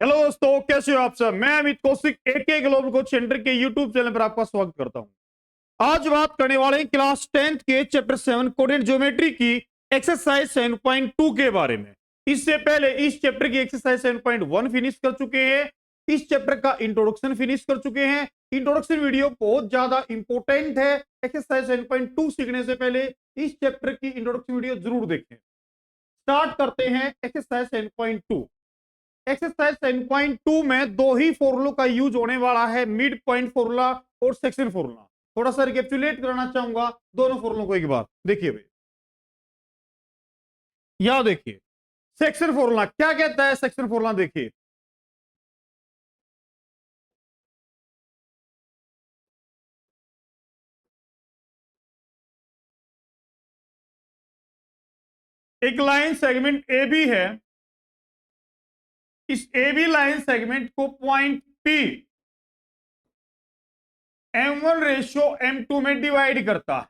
Hello दोस्तों, कैसे हो आप सब। मैं अमित कौशिक एके ग्लोबल कोच सेंटर के यूट्यूब चैनल पर आपका स्वागत करता हूं। आज बात करने वाले हैं क्लास 10th के चैप्टर 7 कोऑर्डिनेट ज्योमेट्री की एक्सरसाइज 7.2 के बारे में। इससे पहले इस चैप्टर की एक्सरसाइज 7.1 फिनिश कर चुके हैं। इस चैप्टर का इंट्रोडक्शन फिनिश कर चुके हैं। इंट्रोडक्शन वीडियो बहुत ज्यादा इंपॉर्टेंट है। एक्सरसाइज 7.2 सीखने से पहले इस चैप्टर की इंट्रोडक्शन वीडियो जरूर देखें। स्टार्ट करते हैं एक्सरसाइज 7.2। एक्सरसाइज 10.2 में दो ही फॉर्मूलों का यूज होने वाला है, मिड पॉइंट फॉर्मूला और सेक्शन फॉर्मूला। थोड़ा सा रिकेप्चुलेट कराना चाहूंगा दोनों फॉर्मूलों को एक बार। देखिए भाई, यहां देखिए सेक्शन फॉर्मूला क्या कहता है। सेक्शन फॉर्मूला देखिए, एक लाइन सेगमेंट ए बी है। इस ए बी लाइन सेगमेंट को पॉइंट पी M1:M2 में डिवाइड करता है।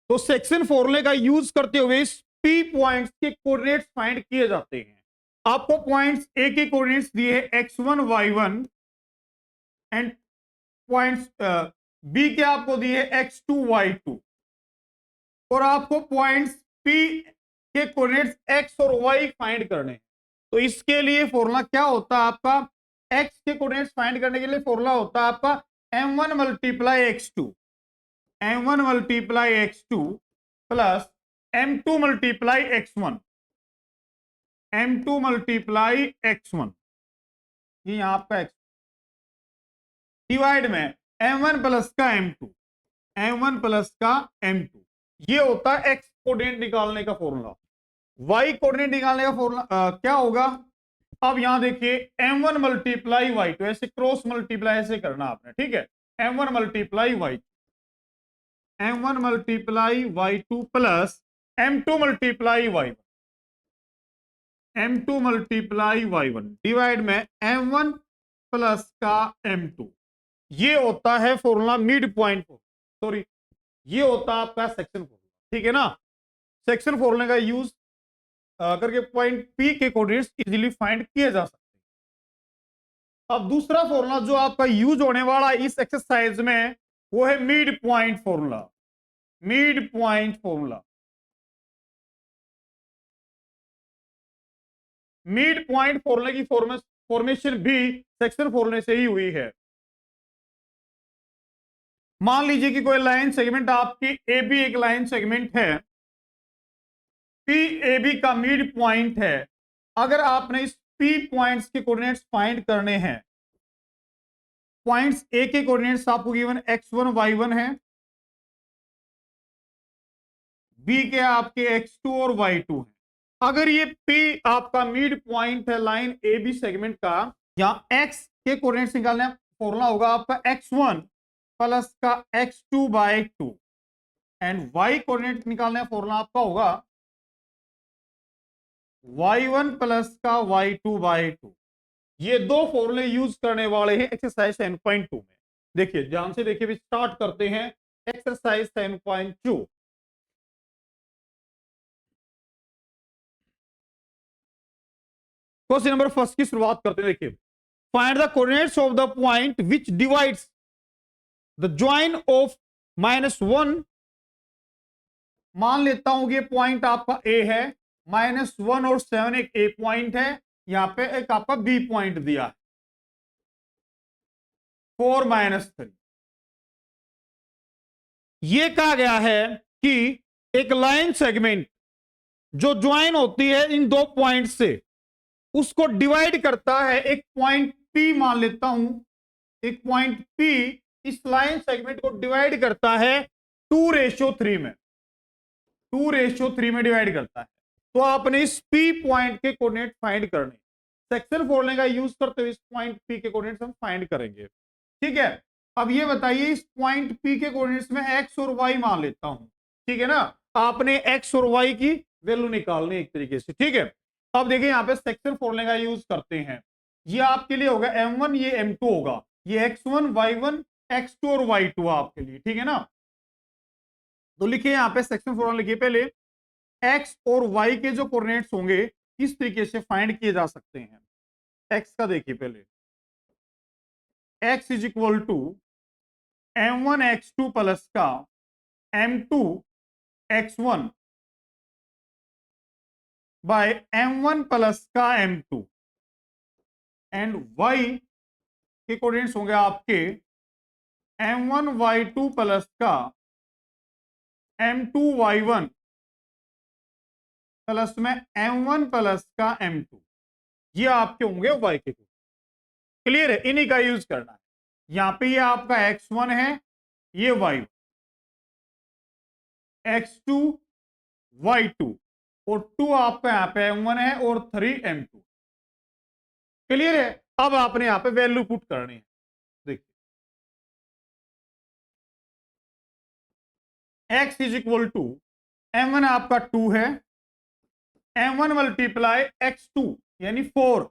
तो सेक्शन फॉर्मूले का यूज करते हुए इस पी पॉइंट्स के कोऑर्डिनेट्स फाइंड किए जाते हैं। आपको पॉइंट्स ए के कोऑर्डिनेट्स दिए हैं x1 y1 and points B के आपको दिए x2 y2 और आपको पॉइंट्स पी के कोऑर्डिनेट्स x और y फाइंड करने हैं। तो इसके लिए फॉर्मूला क्या होता है आपका, x के कोऑर्डिनेट्स फाइंड करने के लिए फॉर्मूला होता है आपका m1 multiply x2 plus m2 multiply x1 ये यहां आपका x डिवाइड में m1 प्लस का m2 ये होता है x कोऑर्डिनेट निकालने का फॉर्मूला। y कोऑर्डिनेट निकालने का फॉर्मूला क्या होगा। अब यहां देखिए m1 मल्टीप्लाई y2, ऐसे क्रॉस मल्टीप्लाई ऐसे करना आपने, ठीक है। m1 multiply y2 plus m2 multiply y1 divide में m1 प्लस का m2। ये होता है फॉर्मूला मिड पॉइंट सॉरी ये होता है आपका सेक्शन फॉर्मूला, ठीक है ना। सेक्शन फॉर्मूले का यूज करके पॉइंट पी के कोऑर्डिनेट्स इजीली फाइंड किए जा सकते हैं। अब दूसरा फॉर्मूला जो आपका यूज होने वाला है इस एक्सरसाइज में वो है mid point formula. Mid point formula mid point फॉर्मूले की फॉर्मेशन भी सेक्शन फॉर्मूले से ही हुई है। मान लीजिए कि कोई लाइन सेगमेंट आपकी ए बी एक लाइन सेगमेंट है, पी ए बी का मिड पॉइंट है। अगर आपने इस पी पॉइंट्स के कोऑर्डिनेट्स फाइंड करने हैं, पॉइंट्स ए के कोऑर्डिनेट्स आपको गिवन x1 y1 है, बी के आपके x2 और y2 है। अगर ये P आपका मिड पॉइंट है लाइन ए बी सेगमेंट का, यहां x के कोऑर्डिनेट्स निकालने फॉर्मूला होगा आपका x1 प्लस का x2/2 एंड y कोऑर्डिनेट निकालने फॉर्मूला आपका होगा y1 प्लस का y2/2। ये दो फॉर्मूले यूज करने वाले हैं एक्सरसाइज 10.2 में। देखिए ध्यान से देखिए, स्टार्ट करते हैं एक्सरसाइज 10.2। क्वेश्चन नंबर फर्स्ट की शुरुआत करते हैं। देखिए, find the coordinates of the point which divides the join of -1। मान लेता हूं कि पॉइंट आपका ए है, -1 और 7 एक ए पॉइंट है, यहां पे एक आपका बी पॉइंट दिया है 4-3। ये कहा गया है कि एक लाइन सेगमेंट जो ज्वाइन होती है इन दो पॉइंट से उसको डिवाइड करता है एक पॉइंट पी। मान लेता हूं एक पॉइंट पी इस लाइन सेगमेंट को डिवाइड करता है 2:3 में, 2:3 में डिवाइड करता है। तो आपने इस पी पॉइंट के कोऑर्डिनेट फाइंड करने, सेक्शन फॉर्मूले का यूज करते हुए इस पॉइंट पी के कोऑर्डिनेट्स हम फाइंड करेंगे, ठीक है। अब ये बताइए इस पॉइंट पी के कोऑर्डिनेट्स में एक्स और वाई मान लेता हूं, ठीक है ना। आपने एक्स और वाई की वैल्यू निकालनी एक तरीके से, ठीक है। अब देखिए यहां पे सेक्शन फॉर्मूले का यूज करते हैं। ये आपके लिए होगा m1, ये m2 होगा, ये x1 y1 x2 और y2 आपके लिए, ठीक है ना। तो लिखिए यहां पे सेक्शन फॉर्मूला लिखिए पहले, x और y के जो कोऑर्डिनेट्स होंगे इस तरीके से फाइंड किए जा सकते हैं। एक्स का देखिए पहले, x is equal to m1 x2 plus का m2 x1 bye m1 plus का m2, एंड y के कोऑर्डिनेट्स होंगे आपके m1 y2 प्लस का m2 y1 प्लस में m1 प्लस का m2, ये आपके होंगे y के। क्लियर है, इन्हीं का यूज करना है। यहां पे ये आपका x1 है, ये y, x2 y2 और 2 आपका यहां पे m1 है और 3 m2। क्लियर है, अब आपने यहां पे वैल्यू पुट करनी है। देखिए x is equal to m1 आपका 2 है, m1 मल्टीप्लाई x2 यानी 4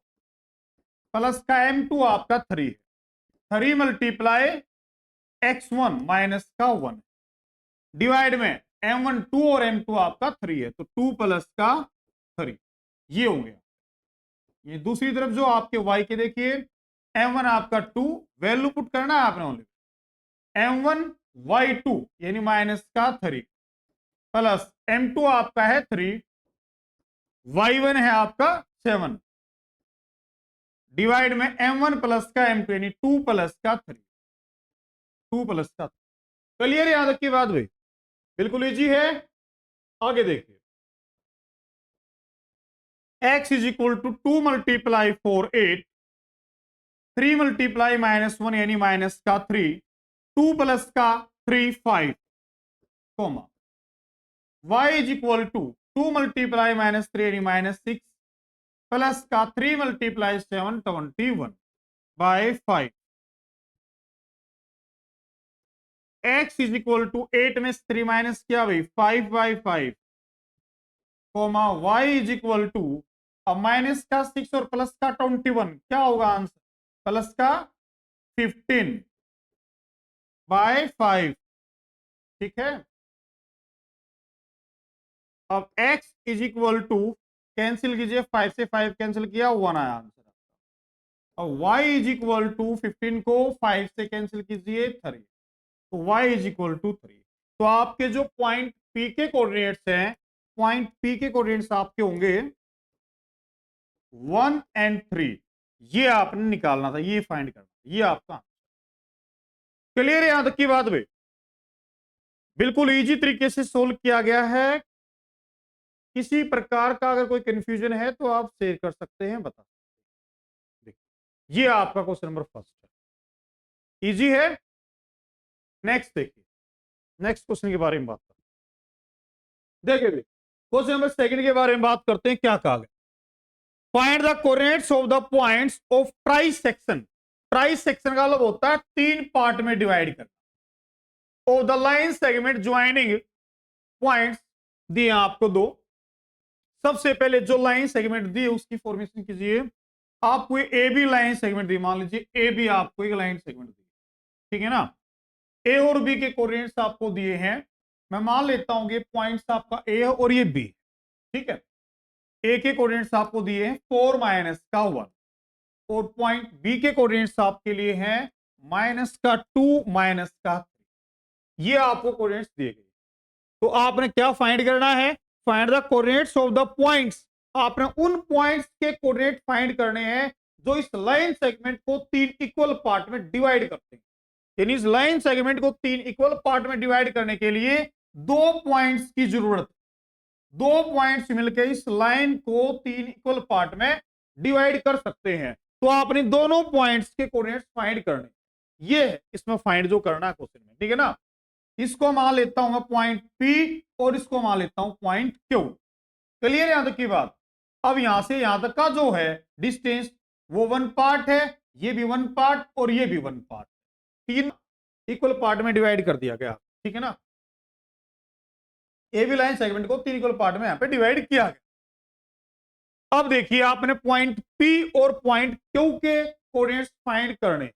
प्लस का m2 आपका 3 है, 3 मल्टीप्लाई x1 माइनस का 1 डिवाइड में m1 2 और m2 आपका 3 है, तो 2 प्लस का 3, ये हो गया। ये दूसरी तरफ जो आपके y के देखिए, m1 आपका 2, वैल्यू पुट करना है आपने ओनली, m1 y2 यानी माइनस का 3 प्लस m2 आपका है 3, y1 है आपका 7 डिवाइड में m1 प्लस का m2 यानी 2 प्लस का 3, 2 प्लस का 3। क्लियर है याद रखिए बात भाई, बिल्कुल इजी है। आगे देखिए, x is equal to 2 multiply 4 8, 3 multiply -1 यानी माइनस का 3, 2 प्लस का 3 5, comma y is equal to 2 multiply -3 यानी -6 प्लस का 3 multiply 7 21 by 5, x is equal to 8 में 3 माइनस किया भाई 5 by 5, comma y is equal to अब माइनस का 6 और प्लस का 21, क्या होगा आंसर, प्लस का 15 बाय 5। ठीक है, अब x is equal to cancel कीजिए, 5 से 5 कैंसिल किया 1 आया आंसर। अब y इज इक्वल टू 15 को 5 से कैंसिल कीजिए 3, तो y इज इक्वल टू 3। तो आपके जो पॉइंट P के कोऑर्डिनेट्स हैं, पॉइंट P के कोऑर्डिनेट्स आपके होंगे 1 एंड 3, ये आपने निकालना था, ये फाइंड करना, ये आपका क्लियर है। यहां तक की बात भाई बिल्कुल इजी तरीके से सोल्व किया गया है। किसी प्रकार का अगर कोई कंफ्यूजन है तो आप शेयर कर सकते हैं, बता देखिए ये आपका क्वेश्चन नंबर फर्स्ट है, इजी है। नेक्स्ट देखिए, नेक्स्ट क्वेश्चन के बारे में बात करते हैं। देखिए क्वेश्चन नंबर सेकंड के बारे में बात करते हैं, क्या कहा गया, find the coordinates of the points of try section. Try section का मतलब होता है 3 पार्ट में डिवाइड करना, of the line segment joining points दिए आपको 2। सबसे पहले जो लाइन सेगमेंट दी उसकी फॉर्मेशन कीजिए। आपको ए बी लाइन सेगमेंट दी, मान लीजिए ए बी आपको एक लाइन सेगमेंट दी, ठीक है ना। ए और बी के कोऑर्डिनेट्स आपको दिए हैं, मैं मान लेता हूं कि पॉइंट्स आपका ए है और ये बी, ठीक है। ए के कोऑर्डिनेट्स आपको दिए हैं 4 माइनस का 1 और पॉइंट बी के कोऑर्डिनेट्स आपके लिए हैं माइनस का 2 माइनस का 3, ये आपको कोऑर्डिनेट्स दिए गए। तो आपने क्या फाइंड करना है, find the coordinates of the points. आपने उन पॉइंट्स के कोऑर्डिनेट फाइंड करने हैं जो इस लाइन सेगमेंट को 3 इक्वल पार्ट में डिवाइड करते हैं। यानी इस लाइन सेगमेंट को 3 इक्वल पार्ट में डिवाइड करने के लिए 2 पॉइंट्स की जरूरत है। 2 पॉइंट्स मिलकर इस लाइन को 3 इक्वल पार्ट में डिवाइड कर सकते हैं। तो आपने दोनों पॉइंट्स के कोऑर्डिनेट्स फाइंड करने, ये है इसमें फाइंड जो करना है क्वेश्चन में, ठीक है ना। इसको मान लेता हूं मैं पॉइंट P और इसको मान लेता हूं पॉइंट Q। क्लियर यहां तक की बात। अब यहां से यहां तक का जो है डिस्टेंस वो 1 पार्ट है, ये भी 1 पार्ट और ये भी 1 पार्ट, 3 इक्वल पार्ट में डिवाइड कर दिया गया, ठीक है ना। ए बी लाइन सेगमेंट को 3 इक्वल पार्ट में यहां पे डिवाइड किया गया। अब देखिए आपने पॉइंट P और पॉइंट Q के कोऑर्डिनेट्स फाइंड करने।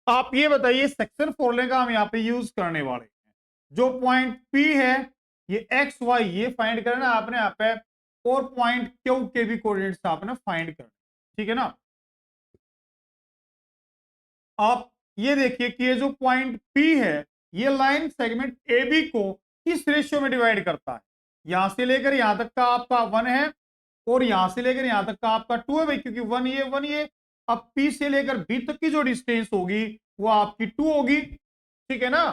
आप ये बताइए सेक्शन फॉर्मूले का हम यहां पे यूज करने वाले हैं। जो पॉइंट P है ये एक्स वाई ये फाइंड करना आपने यहाँ पे, और पॉइंट Q के भी कोऑर्डिनेट्स आपने फाइंड करना, ठीक है ना। आप ये देखिए कि ये जो पॉइंट पी है ये लाइन सेगमेंट ए बी को किस रेशियो में डिवाइड करता है। यहां से लेकर यहां तक का आपका 1 है और यहां से लेकर यहां तक का आपका 2 है भाई, क्योंकि 1 ये। अब पी से लेकर बी तक की जो डिस्टेंस होगी वो आपकी 2 होगी, ठीक है ना।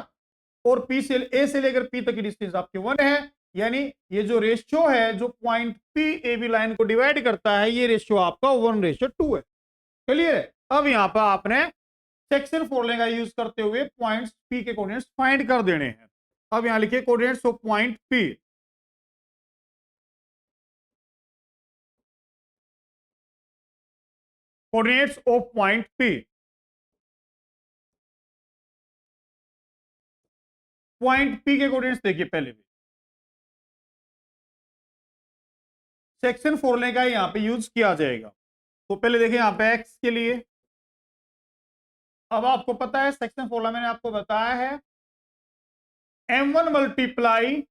और पी से ए से लेकर पी तक की डिस्टेंस आपकी 1 है, यानी ये जो रेशियो है जो point P A B line को डिवाइड करता है ये रेशियो आपका 1:2 है। क्लियर है। अब यहां पर आपने सेक्शन फॉर्मूले का यूज करते हुए पॉइंट्स पी के कोऑर्डिनेट्स फाइंड कर देने हैं। अब यहां लिखिए coordinates of point P. Coordinates of point P. Point P के कोऑर्डिनेट्स देखिए पहले भी सेक्शन फॉर्मूले का यहां पे यूज किया जाएगा। तो पहले देखिए यहां पे एक्स के लिए, अब आपको पता है सेक्शन फॉर्मूला मैंने आपको बताया है m1 मल्टीप्लाई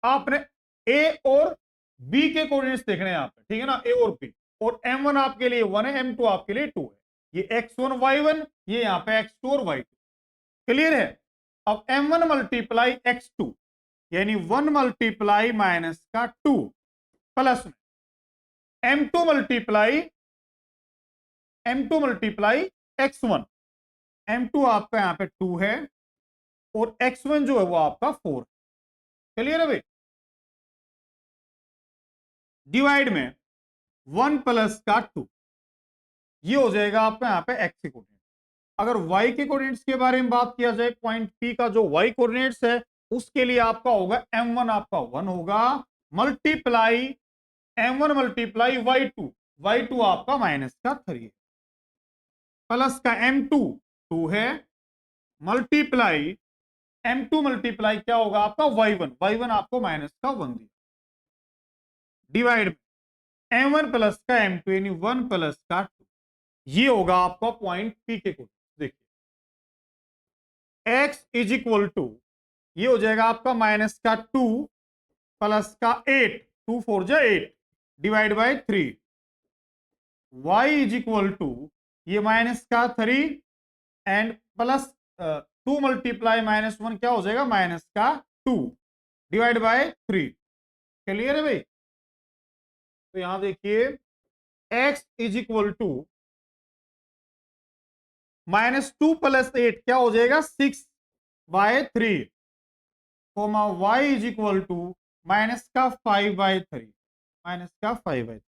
आपने ए और बी के कोऑर्डिनेट्स देखने हैं यहां पे, ठीक है ना, ए और बी। और m1 आपके लिए 1 है, m2 आपके लिए 2 है। ये x1 y1, ये यहां पे x2 और y2। क्लियर है। अब m1 मल्टीप्लाई x2 यानी 1 मल्टीप्लाई माइनस का 2 प्लस में m2 मल्टीप्लाई x1। m2 आपका यहां पे 2 है और x1 जो है वो आपका 4 है। क्लियर है भाई। डिवाइड में 1 प्लस का 2, ये हो जाएगा आपका यहां पे x के कोऑर्डिनेट। अगर y के कोऑर्डिनेट्स के बारे में बात किया जाए, पॉइंट P का जो y कोऑर्डिनेट्स है उसके लिए आपका होगा m1 आपका 1 होगा मल्टीप्लाई m1 मल्टीप्लाई y2 आपका माइनस का 3 है, प्लस का m2 2 है मल्टीप्लाई m2 मल्टीप्लाई क्या होगा आपका y1 आपको माइनस का 1 दिया, डिवाइड m1 प्लस का m2 यानी 1 प्लस का 2, ये होगा आपका पॉइंट P के कोऑर्डिनेट। देखिए x इज इक्वल टू ये हो जाएगा आपका माइनस का 2 प्लस का 8, 2 4 जा 8 divide by 3। y is equal to ये माइनस का 3 एंड प्लस 2 मल्टीप्लाई माइनस 1 क्या हो जाएगा माइनस का 2 डिवाइड बाय 3। क्लियर है भाई। तो यहां देखिए x is equal to minus 2 plus 8 क्या हो जाएगा 6/3, comma y is equal to minus का 5/3, माइनस का 5/3।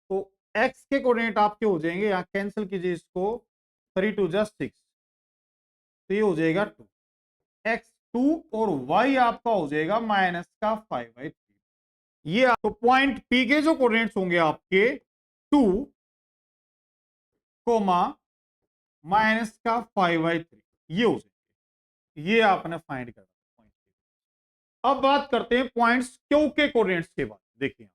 तो x के कोऑर्डिनेट आपके हो जाएंगे, यहां कैंसिल कीजिए इसको, 3 2 जा 6, तो ये हो जाएगा 2 x2 और y आपका हो जाएगा माइनस का 5/3। ये आपको पॉइंट P के जो कोऑर्डिनेट्स होंगे आपके 2 कोमा माइनस का 5/3 ये हो जाएंगे। ये आपने फाइंड करना पॉइंट। अब बात करते हैं पॉइंट्स Q के कोऑर्डिनेट्स के बाद। देखिए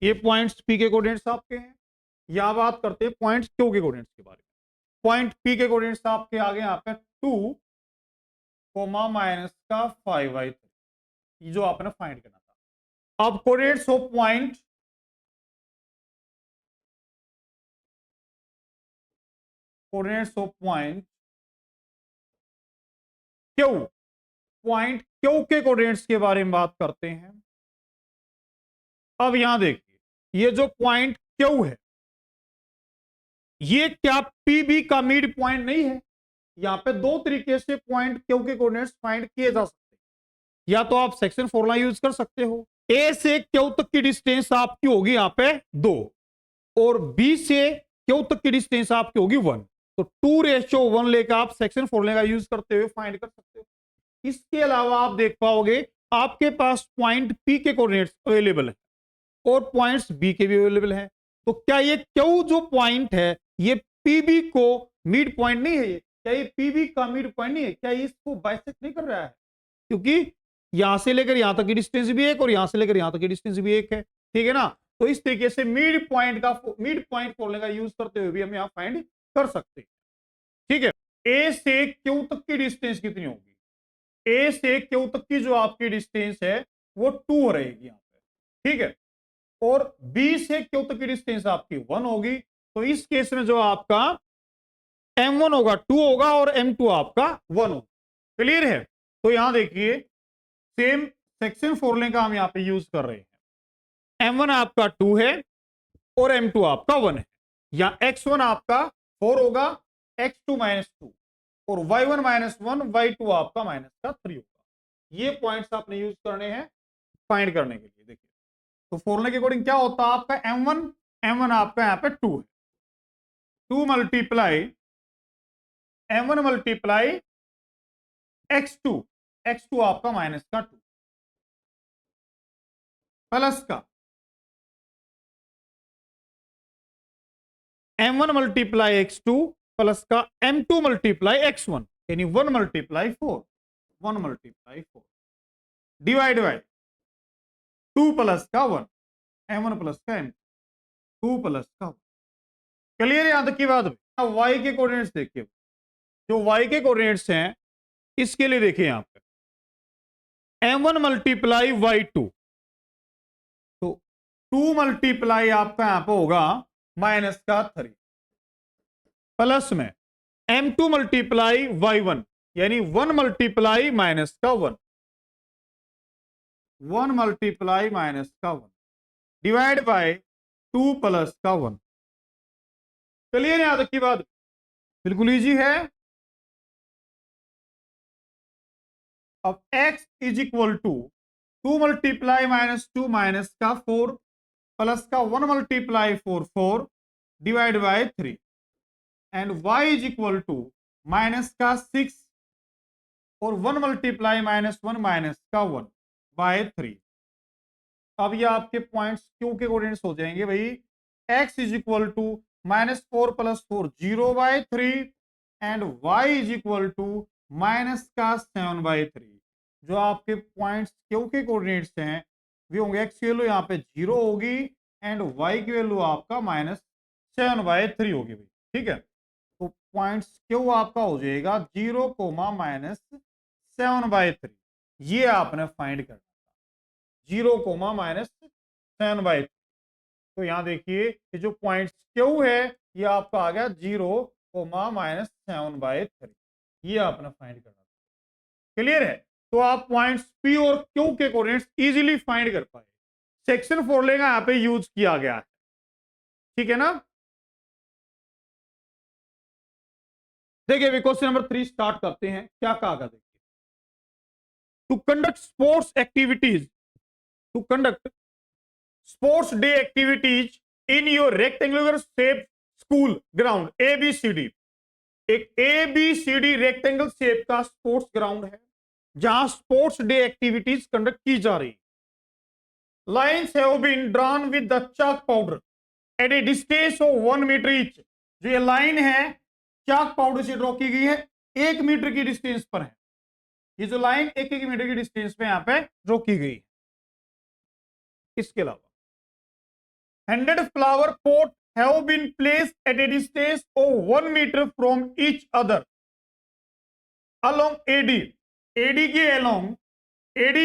ये पॉइंट्स P के कोऑर्डिनेट्स आपके हैं। यहां बात करते हैं पॉइंट्स Q के कोऑर्डिनेट्स के बारे में। पॉइंट P के कोऑर्डिनेट्स आपके आगे यहां पे 2 कोमा माइनस का 5/3, ये जो आपने फाइंड करना था। अब coordinates of point Q, point Q के कोऑर्डिनेट्स के बारे में बात करते हैं। अब यहां देखिए ये जो पॉइंट Q है ये क्या PB का मिड पॉइंट नहीं है। यहां पे दो तरीके से पॉइंट Q के कोऑर्डिनेट्स फाइंड किए जा सकते हैं। या तो आप सेक्शन फॉर्मूला यूज कर सकते हो, A से Q तक की डिस्टेंस आपकी होगी यहां पे 2 और B से Q तक की डिस्टेंस आपकी होगी 1, तो 2:1 लेकर आप सेक्शन फॉर्मूले का यूज करते हुए फाइंड कर सकते हो। इसके अलावा आप देख पाओगे आपके पास पॉइंट P के कोऑर्डिनेट्स अवेलेबल है और पॉइंट्स B के भी अवेलेबल है। तो क्या ये Q जो पॉइंट है ये PB को मिड पॉइंट नहीं है? क्या ये PB का मिड पॉइंट नहीं है? क्या ये इसको बाइसेक्ट नहीं कर रहा है? क्योंकि यहां से लेकर यहां तक की डिस्टेंस भी एक और यहां से लेकर यहां तक की डिस्टेंस भी एक है, ठीक है ना। तो इस तरीके से मिड पॉइंट फॉर्मूले का यूज करते हुए भी हम यहां फाइंड कर सकते हैं, ठीक है। ए से Q तक की डिस्टेंस कितनी होगी? ए से Q तक की जो आपकी डिस्टेंस है वो 2 रहेगी यहां पे, ठीक है। और बी से क्यू तक की डिस्टेंस आपकी 1 होगी। तो इस केस में जो आपका M1 होगा 2 होगा और M2 आपका 1 होगा। क्लियर है? तो यहां देखिए सेम सेक्शन फॉर्मूले का हम यहां पे यूज कर रहे हैं। M1 आपका 2 है और M2 आपका 1 है। या X1 आपका 4 होगा, X2 -2 और Y1 -1, Y2 आपका -3 होगा। ये पॉइंट्स आपने यूज करने हैं फाइंड करने के लिए। देखिए तो फॉर्मूले के अकॉर्डिंग क्या होता है आपका M1 आपका यहां पे 2 है, 2 multiply M1 multiply X2, X2 आपका -2 प्लस का M1 मल्टीप्लाई X2 प्लस का M2 मल्टीप्लाई X1 यानी 1 multiply 4, 1 multiply 4 divide bye 2 plus का 1, M1 प्लस का M2, 2 प्लस का 1। क्लियर है यहां तक की बात? Y के कोऑर्डिनेट्स देखिए, जो Y के कोऑर्डिनेट्स हैं इसके लिए देखिए यहां पे M1 मल्टीप्लाई Y2, तो 2 मल्टीप्लाई आपका यहां पर होगा -3 प्लस में M2 मल्टीप्लाई Y1 यानी 1 multiply -1, 1 multiply -1 divide by 2 plus का 1। चलिए यहां तक की बात बिल्कुल इजी है। अब x is equal to 2 multiply -2 -4 plus का 1 multiply 4 divide by 3 and y is equal to -6 और 1 मल्टीप्लाई -1 बाय 3। अब ये आपके पॉइंट्स क्यू के कोऑर्डिनेट्स हो जाएंगे भाई। x is equal to -4 + 4 0/3 and y is equal to -7/3। जो आपके पॉइंट्स क्यू के कोऑर्डिनेट्स हैं वे होंगे x की वैल्यू यहाँ पे 0 होगी एंड y की वैल्यू आपका -7/3 होगी भाई। ठीक है, तो पॉइंट्स क्यू आपका हो जाएगा 0, -7/3। ये आपने फाइंड करना, 0, -7/3। तो यहां देखिए कि जो पॉइंट क्यू है ये आपका आ गया 0, -7/3। ये आपने फाइंड करना। क्लियर है? तो आप पॉइंट्स पी और क्यू के कोऑर्डिनेट्स इजीली फाइंड कर पाए। सेक्शन फॉर्मूले का यहां पे यूज किया गया है। ठीक है ना? देखिए क्वेश्चन नंबर 3 स्टार्ट करते हैं। क्या कहा गया देखिए, to conduct sports activities, to conduct sports day activities in your rectangular shape school ground ABCD। एक ABCD रेक्टेंगल शेप का स्पोर्ट्स ग्राउंड है जहां स्पोर्ट्स डे एक्टिविटीज कंडक्ट की जा रही। Lines have been drawn with the chalk powder at a distance of 1 metre each. जो ये line है चाक पाउडर से ड्रॉ की गई है, 1 मीटर की डिस्टेंस पर है। ये जो लाइन 1 मीटर की डिस्टेंस पे यहां पे ड्रॉ की गई है। इसके अलावा 100 flower pot have been placed at a distance of 1 meter from each other along AD। AD के along AD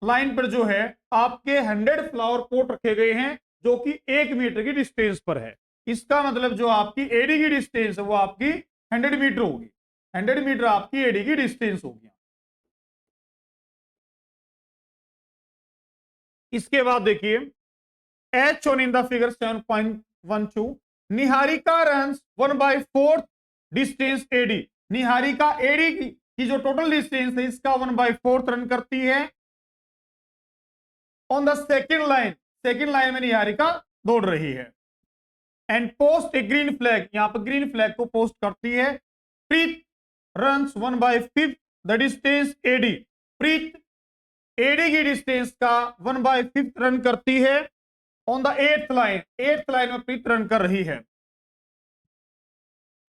लाइन पर जो है आपके 100 फ्लावर पॉट रखे गए हैं जो कि 1 मीटर की डिस्टेंस पर है। इसका मतलब जो आपकी AD की डिस्टेंस है वो आपकी 100 मीटर होगी। 100 मीटर आपकी AD की डिस्टेंस होगी। इसके बाद देखिए H shown in the figure 7.12 Niharika runs 1/4 distance AD। Niharika AD की जो टोटल डिस्टेंस है इसका 1/4 रन करती है ऑन द सेकेंड लाइन में निहारिका दौड़ रही है and post a green flag. यहां पर ग्रीन फ्लैग को पोस्ट करती है। Preet runs 1/5 the distance AD। Preet AD की डिस्टेंस का 1/5 रन करती है ऑन द 8th लाइन में प्रीत रन कर रही है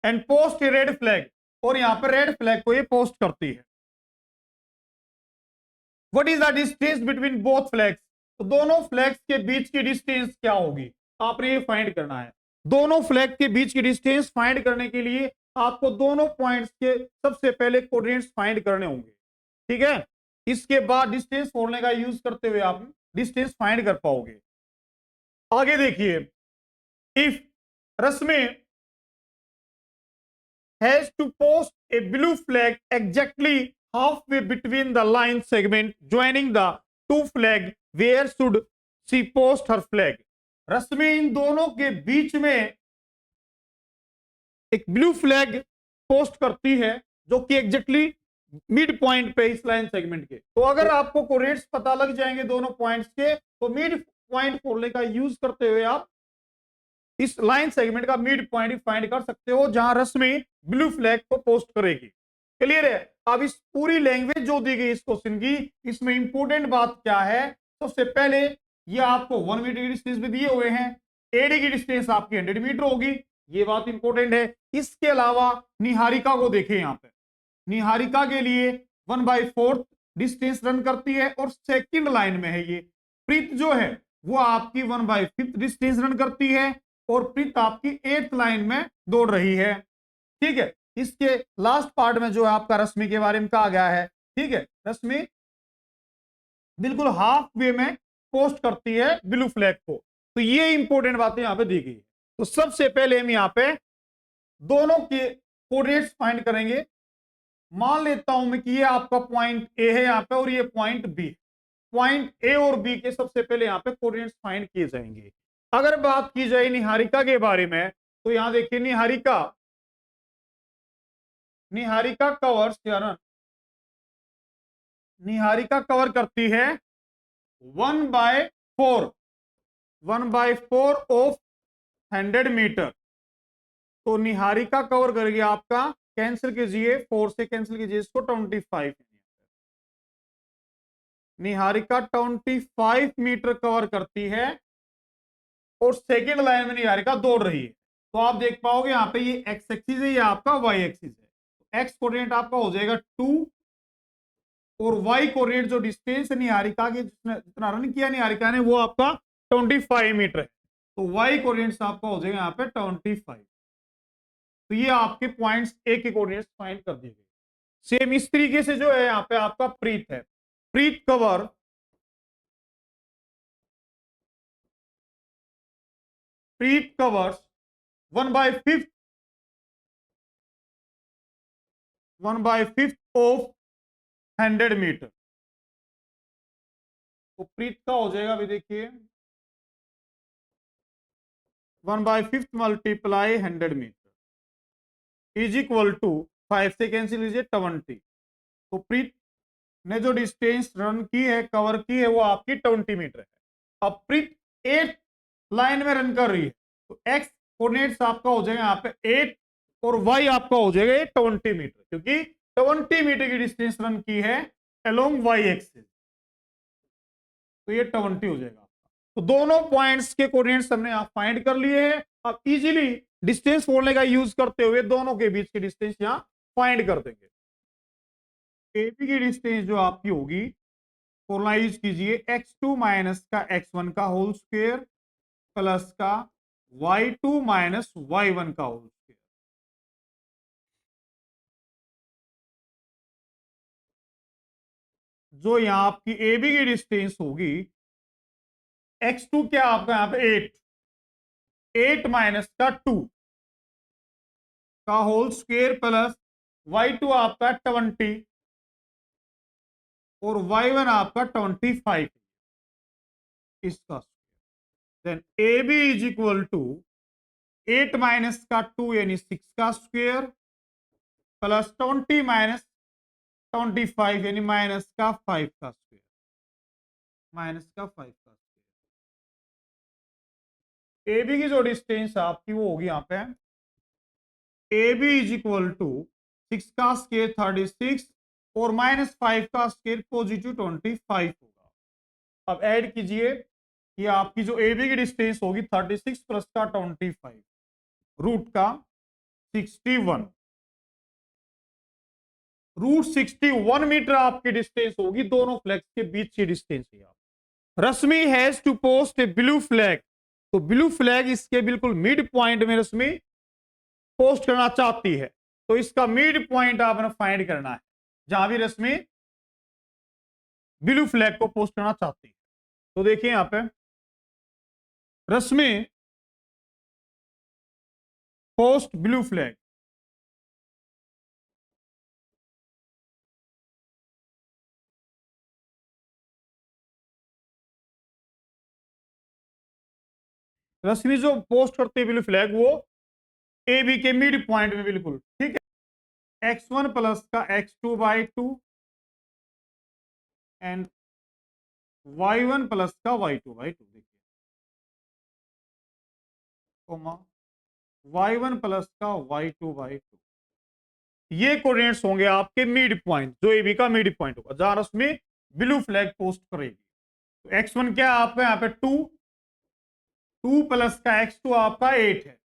and post A red flag. और यहां पर रेड फ्लैग को ये पोस्ट करती है। What is the distance between both flags. तो दोनों फ्लैग्स के बीच की डिस्टेंस क्या होगी आपने ये फाइंड करना है। दोनों फ्लैग के बीच की डिस्टेंस फाइंड करने के लिए आपको दोनों पॉइंट्स के सबसे पहले कोऑर्डिनेट्स फाइंड करने होंगे। ठीक है, इसके बाद डिस्टेंस फॉर्मूले का यूज करते हुए आप डिस्टेंस फाइंड कर पाओगे। आगे देखिए, if Rashmi has to post a blue flag exactly halfway between the line segment joining the two flag, where should she post her flag? रश्मि इन दोनों के बीच में एक ब्लू फ्लैग पोस्ट करती है जो कि एग्जैक्टली मिड पॉइंट पे इस लाइन सेगमेंट के। तो अगर आपको कोऑर्डिनेट्स पता लग जाएंगे दोनों पॉइंट्स के, तो मिड पॉइंट फॉर्मूले का यूज करते हुए आप इस लाइन सेगमेंट का मिड पॉइंट फाइंड कर सकते हो जहां रश्मि ब्लू फ्लैग को पोस्ट करेगी। क्लियर है? अब इस पूरी लैंग्वेज जो दी गई इस क्वेश्चन की, इसमें इंपॉर्टेंट बात क्या है? सबसे पहले ये आपको 1 मीटर की डिस्टेंस भी दिए हुए हैं, एडी की डिस्टेंस आपकी 100 मीटर होगी, ये बात इंपॉर्टेंट है। इसके अलावा निहारिका को देखें, यहां पे निहारिका के लिए 1/4 डिस्टेंस रन करती है और सेकंड लाइन में है ये। प्रीत जो है वो आपकी 1/5 डिस्टेंस रन करती है और प्रीत आपकी 8th लाइन में दौड़ रही है। ठीक है, इसके लास्ट पार्ट में जो है आपका रश्मि के बारे में कहा गया है। ठीक है, रश्मि बिल्कुल हाफ वे में पोस्ट करती है ब्लू फ्लैग को। तो ये इंपॉर्टेंट बातें यहां पे दी गई है। तो सबसे पहले हम यहां पे दोनों के कोऑर्डिनेट्स फाइंड करेंगे। मान लेता हूं मैं कि ये आपका पॉइंट ए है यहां पे और ये पॉइंट बी। पॉइंट ए और बी के सबसे पहले यहां पे कोऑर्डिनेट्स फाइंड किए जाएंगे। अगर बात की जाए निहारिका के बारे में, तो यहां देखिए निहारिका कवर्स निहारिका कवर करती है 1/4 ऑफ 100 मीटर। तो निहारिका कवर करेगी आपका, कैंसिल कीजिए, 4 से कैंसिल कीजिए इसको, 25। निहारिका 25 मीटर कवर करती है और सेकेंड लाइन में निहारिका दौड़ रही है। तो आप देख पाओगे यहां पे ये एक्स एक्सिस है, ये आपका वाई एक्सिस है। एक्स कोऑर्डिनेट आपका हो जाएगा 2 और वाई कोऑर्डिनेट जो डिस्टेंस निहारिका के जितना रन किया निहारिका ने वो आपका 25 मीटर है। तो वाई कोऑर्डिनेट्स आपका हो जाएगा यहाँ पे 25। तो ये आपके पॉइंट्स ए के कोऑर्डिनेट्स फाइंड कर दिए गए। सेम इस तरीके से जो है यहाँ पे आपका प्रीत है, प्रीत कवर्स 1/5 ऑफ 100 मीटर। तो प्रीत का हो जाएगा, अभी देखिए 1/5 multiply 100 metre is equal to 5 से कैंसिल लीजिए 20। तो प्रीत ने जो डिस्टेंस रन की है, कवर की है, वो आपकी 20 मीटर है। अब प्रीत 8 लाइन में रन कर रही है, तो एक्स कोऑर्डिनेट्स आपका हो जाएगा यहाँ पे 8 और वाई आपका हो जाएगा 20 मीटर, क्योंकि 20 मीटर की डिस्टेंस रन की है अलोंग वाई एक्सिस। तो ये 20 हो जाएगा। तो दोनों पॉइंट्स के कोऑर्डिनेट्स हमने यहां फाइंड कर लिए हैं। अब इजीली डिस्टेंस फॉर्मूले का यूज करते हुए दोनों के बीच की डिस्टेंस यहां फाइंड कर देंगे। एबी की डिस्टेंस जो आपकी होगी, फॉर्मूला यूज कीजिए, x2 माइनस का x1 का होल स्क्वायर प्लस का y2 माइनस y1 का होल स्क्वायर। जो यहां आपकी एबी की डिस्टेंस होगी, x2 क्या आपका यहां पे 8 माइनस का 2 का होल स्क्वायर प्लस y2 आपका 20 और y1 आपका 25 इसका square. Then AB is equal to 8 minus का 2 यानी 6 का स्क्वायर प्लस 20 माइनस 25 यानी माइनस का 5 का स्क्वायर, माइनस का 5 का स्क्वायर। AB की जो डिस्टेंस आपकी वो होगी यहाँ पे AB इज इक्वल टू 6 का स्क्वायर 36 और माइनस 5 का स्क्वायर पॉजिटिव 25 होगा। अब ऐड कीजिए, ये आपकी जो AB की डिस्टेंस होगी 36 प्लस का 25 रूट का 61, रूट 61 मीटर आपकी डिस्टेंस होगी दोनों फ्लैग्स के बीच की डिस्टेंस है। Rashmi has to post a blue flag. तो ब्लू फ्लैग इसके बिल्कुल मिड पॉइंट में रश्मि पोस्ट करना चाहती है। तो इसका मिड पॉइंट आपने फाइंड करना है जहां भी रश्मि ब्लू फ्लैग को पोस्ट करना चाहती है। तो देखिए यहां पे रश्मि पोस्ट ब्लू फ्लैग। रश्मि जो पोस्ट करते हैं ब्लू फ्लैग वो ए बी के मिड पॉइंट में, बिल्कुल ठीक है। x1 प्लस का x2/2 एंड y1 प्लस का y2/2, देखिए कोमा y1 प्लस का y2/2, ये कोऑर्डिनेट्स होंगे आपके मिड पॉइंट, जो ए बी का मिड पॉइंट होगा जहां रश्मि ब्लू फ्लैग पोस्ट करेगी। तो x1 क्या है आपका यहाँ पे 2, 2 प्लस का x2 आपका 8 है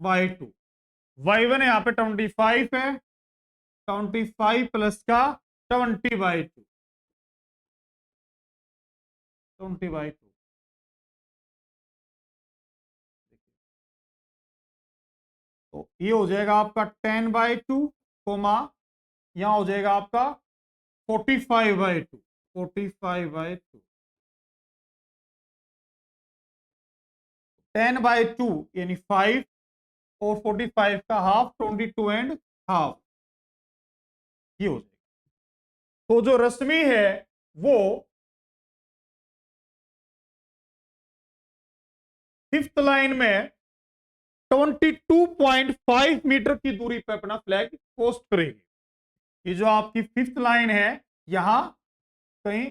बाई 2, y1 यहाँ पे 25 है, 25 प्लस का 20/2, 20/2, तो ये हो जाएगा आपका 10/2 कोमा, यहां हो जाएगा आपका 45/2, 45/2, 10/2 यानी 5 और 45 का हाफ 22 एंड हाफ, ये हो जाएगा। तो जो रश्मि है वो फिफ्थ लाइन में 22.5 मीटर की दूरी पर अपना फ्लैग पोस्ट करेगी। ये जो आपकी फिफ्थ लाइन है यहां कहीं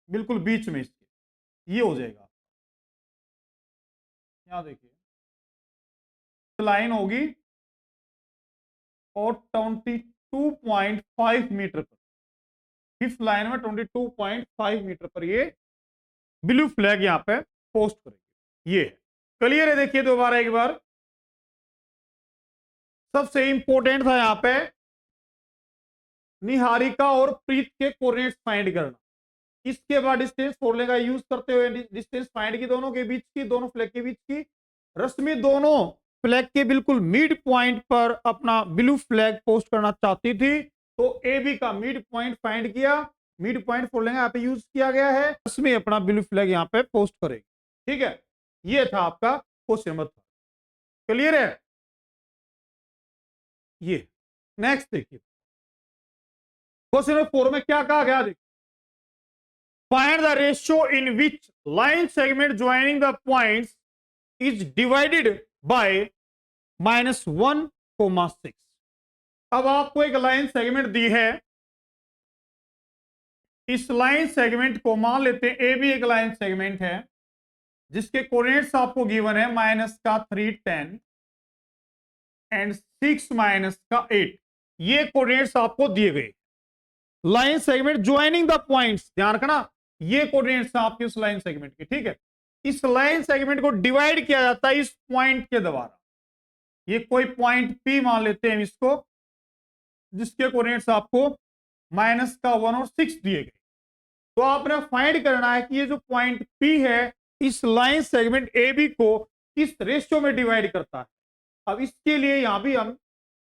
बिल्कुल बीच में इसके, ये हो जाएगा। यहां देखिए लाइन होगी और 22.5 मीटर पर, फिफ्थ लाइन में 22.5 मीटर पर ये ब्लू फ्लैग यहां पे पोस्ट करेगी। ये क्लियर है? देखिए दोबारा एक बार, सबसे इंपॉर्टेंट था यहां पे निहारिका और प्रीत के कोऑर्डिनेट्स फाइंड करना। इसके बाद डिस्टेंस फॉर्मूले का यूज करते हुए डिस्टेंस फाइंड की दोनों के बीच की, दोनों फ्लैग के बीच की। रश्मि दोनों फ्लैग के बिल्कुल मिड पॉइंट पर अपना ब्लू फ्लैग पोस्ट करना चाहती थी, तो ए बी का मिड पॉइंट फाइंड किया, मिड पॉइंट फॉर्मूले यहाँ पे यूज किया गया है, रश्मि अपना ब्लू फ्लैग यहाँ पे पोस्ट करेगी। ठीक है, ये था आपका क्वेश्चन नंबर। क्लियर है? ये नेक्स्ट देखिए क्वेश्चन नंबर 4 में क्या कहा गया, देखिए find the ratio in which line segment joining the points is divided by -1,6। अब आपको एक लाइन सेगमेंट दी है, इस लाइन सेगमेंट को मान लेते हैं ए भी एक लाइन सेगमेंट है जिसके कोऑर्डिनेट्स आपको गिवन है -310 एंड 6 - 8, ये कोऑर्डिनेट्स आपको दिए गए। Line segment joining the points, ध्यान रखना ये कोऑर्डिनेट्स आपके उस लाइन सेगमेंट के, ठीक है। इस लाइन सेगमेंट को डिवाइड किया जाता है इस पॉइंट के द्वारा। ये कोई पॉइंट पी मान लेते हैं इसको, जिसके कोऑर्डिनेट्स आपको -1 और 6 दिए गए। तो आपने फाइंड करना है कि ये जो पॉइंट पी है इस लाइन सेगमेंट ए बी को किस रेशियो में डिवाइड करता है। अब इसके लिए यहां भी हम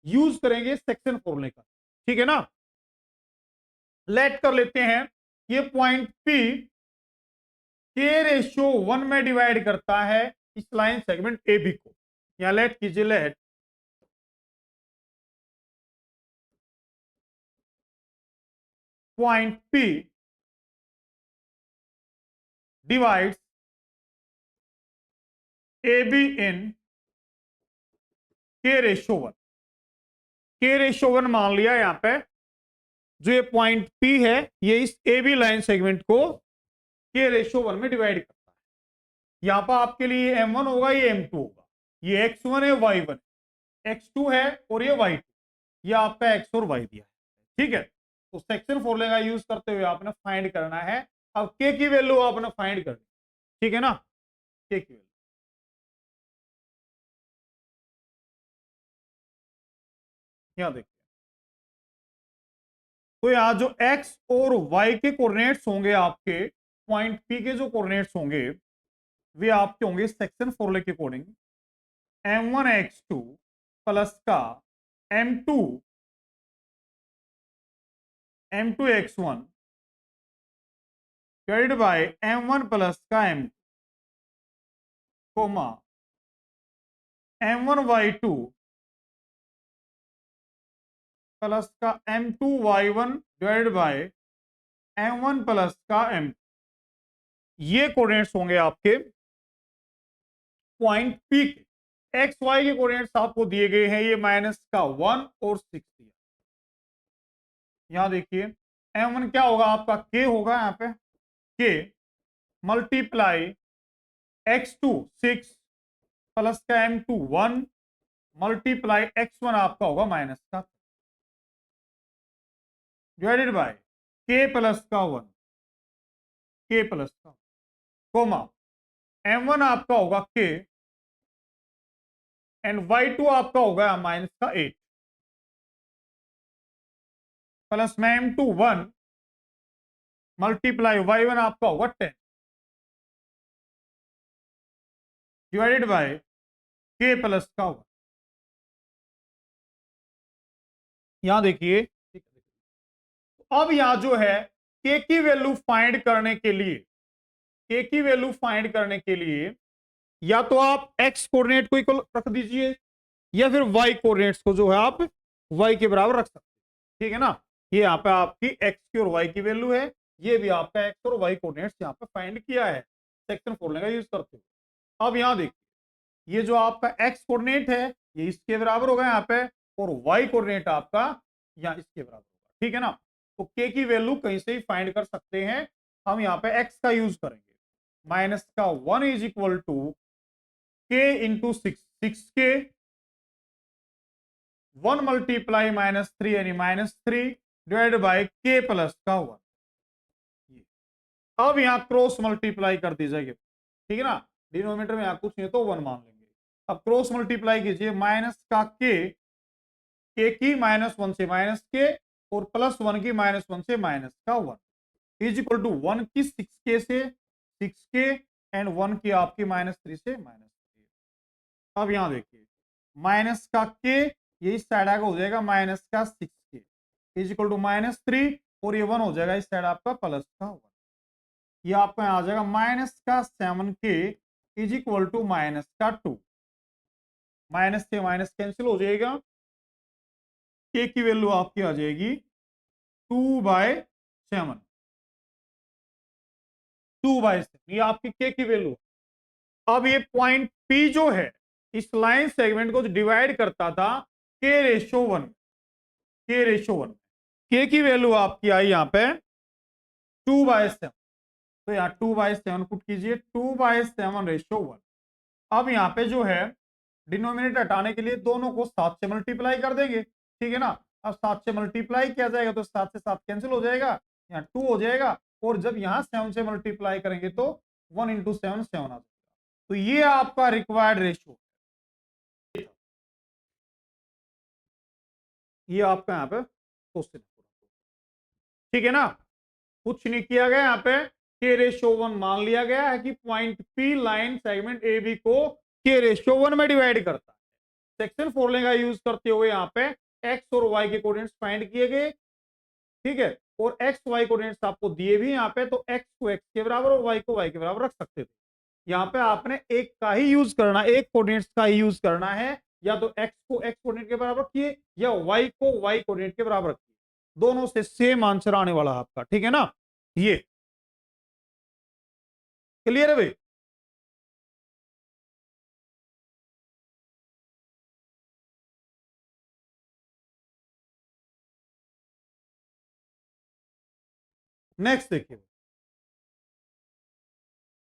यूज करेंगे सेक्शन फॉर्मूले का, ठीक है ना। लेट कर लेते हैं ये पॉइंट पी k/1 में डिवाइड करता है इस लाइन सेगमेंट ए बी को। यहां लेट कीजिए, let point P divides A be in k/1। k/1 मान लिया यहां पे, जो ये पॉइंट पी है ये इस ए बी लाइन सेगमेंट को k/1 में डिवाइड करता है। यहां पर आपके लिए m1 होगा, ये m2 होगा, ये x1 है, y1 x2 है और ये y2, ये आपका x और y दिया है। ठीक है, तो सेक्शन फॉर्मूले का यूज करते हुए आपने फाइंड करना है। अब k की वैल्यू आपने फाइंड करनी, ठीक है ना। k की वैल्यू यहां देखिए, तो यहां जो x और y के कोऑर्डिनेट्स होंगे आपके पॉइंट p के जो कोऑर्डिनेट्स होंगे वे आपके होंगे सेक्शन फॉर्मूले के अकॉर्डिंग m1x2 प्लस का m2 x1 divided by m1 plus का m कोमा m1y2 प्लस का m2y1 divided by m1 plus का m। ये कोऑर्डिनेट्स होंगे आपके पॉइंट पी के। एक्स वाई के कोऑर्डिनेट्स आपको दिए गए हैं, ये माइनस का 1 और 6 दिया। यहां देखिए m1 क्या होगा आपका, k होगा यहां पे, k मल्टीप्लाई x2 6 प्लस का m2 1 मल्टीप्लाई x1 आपका होगा माइनस का, डिवाइडेड बाय k प्लस का 1, k प्लस का कोमा m1 आपका होगा k एंड y2 आपका होगा माइनस का 8 प्लस में m2 1 मल्टीप्लाई y1 आपका होगा 10 डिवाइडेड बाय k प्लस का 1। यहां देखिए अब यहां जो है k की वैल्यू फाइंड करने के लिए, k की वैल्यू फाइंड करने के लिए या तो आप x कोऑर्डिनेट को इक्वल रख दीजिए या फिर y कोऑर्डिनेट्स को जो है आप y के बराबर रख सकते हैं, ठीक है ना। ये यहाँ पे आपकी x की और y की वैल्यू है, ये भी आपका x और y कोऑर्डिनेट्स यहाँ पे फाइंड किया है सेक्शन फॉर्मूले का यूज करते हुए। अब यहाँ देखिए ये जो आपका x कोऑर्डिनेट है ये इसके बराबर होगा यहाँ पे, और y कोऑर्डिनेट आपका यहाँ इसके बराबर होगा, ठीक है ना। तो k की वैल्यू कहीं से ही फाइंड कर सकते हैं, हम यहाँ पे x का यूज करेंगे। माइनस का 1 is equal to k into 6k 1 multiply minus 3 यानी minus 3 divided by k plus का 1। अब यहां क्रॉस मल्टीप्लाई कर दी जाएगी, ठीक है ना। डिनोमिनेटर में यहां कुछ नहीं तो 1 मान लेंगे। अब क्रॉस मल्टीप्लाई कीजिए, माइनस का k की माइनस 1 से माइनस k और प्लस 1 की माइनस 1 से माइनस का 1 इज इक्वल टू 1 की 6k से 6k एंड 1 की आपकी माइनस 3 से माइनस 3। अब यहां देखिए माइनस का k ये इस साइड आगे हो जाएगा माइनस का 6k is equal to minus 3 और ये 1 हो जाएगा इस साइड आपका प्लस का 1। ये आपका यहां आ जाएगा माइनस का 7k is equal to minus का 2। माइनस से माइनस कैंसिल हो जाएगा, k की वैल्यू आपकी आ जाएगी 2/7, 2/7 ये आपकी k की वैल्यू। अब ये पॉइंट P जो है इस लाइन सेगमेंट को जो डिवाइड करता था k/1, k/1, k की वैल्यू आपकी आई यहाँ पे 2/7, तो यहाँ 2/7 पुट कीजिए, 2/7/1। अब यहाँ पे जो है डिनोमिनेटर हटाने के लिए दोनों को 7 से मल्टीप्लाई कर देंगे, ठीक है ना। अब 7 से मल्टीप्लाई किया जाएगा तो 7 से 7 कैंसिल हो जाएगा, यहाँ 2 हो जाएगा, और जब यहाँ 7 से मल्टीप्लाई करेंगे तो 1 इंटू 7 7 आ जाएगा। तो ये आपका रिक्वायर्ड रेशियो, ये आपका यहाँ पे क्वेश्चन, ठीक है ना। कुछ नहीं किया गया यहाँ पे, k/1 मान लिया गया है कि point P line segment AB को k/1 में डिवाइड करता है। सेक्शन फॉर्मूले का यूज करते हुए यहाँ पे x और y के कोऑर्डिनेट्स फाइंड किए गए, ठीक है, और x y कोऑर्डिनेट्स आपको दिए भी यहाँ पे, तो x को x के बराबर और y को y के बराबर रख सकते थे। यहाँ पे आपने एक का ही यूज करना, एक कोऑर्डिनेट्स का ही यूज करना है, या तो x को x कोऑर्डिनेट के बराबर रखिए या y को y कोऑर्डिनेट के बराबर रखिए, दोनों से सेम आंसर आने वाला है आपका, ठीक है ना। ये क्लियर है भाई। नेक्स्ट देखिए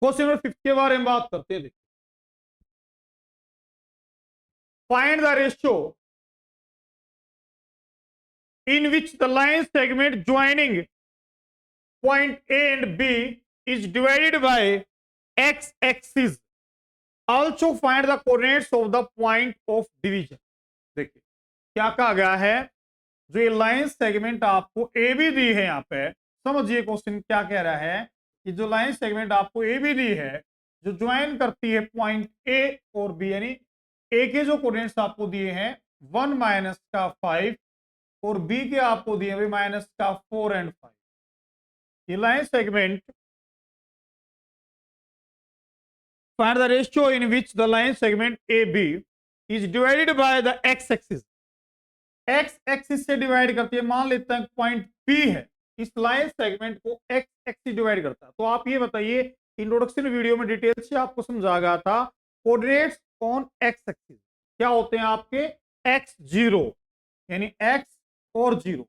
क्वेश्चन नंबर 50 के बारे में बात करते हैं। देखिए find the ratio in which the line segment joining point A and B is divided by x axis. Also find the coordinates of the point of division. देखिए क्या कहा गया है, जो ये लाइन सेगमेंट आपको ए बी दी है, यहाँ पे समझिए क्वेश्चन क्या कह रहा है कि जो लाइन सेगमेंट आपको ए बी दी है जो ज्वाइन करती है पॉइंट ए और बी, यानी ए के जो कोऑर्डिनेट्स आपको दिए हैं 1 माइनस का 5 और बी के आपको दिए हुए माइनस का 4 एंड 5, ये line segment find the ratio in which the line segment A B is divided by the x axis. X axis से डिवाइड करती है, मान लेते हैं पॉइंट पी है, इस लाइन सेगमेंट को एक्स एक्सिस डिवाइड करता है। तो आप ये बताइए, इंट्रोडक्शन वीडियो में डिटेल से आपको समझा गया था कोऑर्डिनेट्स ऑन एक्स एक्सिस क्या होते हैं आपके, एक्स जीरो यानी एक्स और जीरो,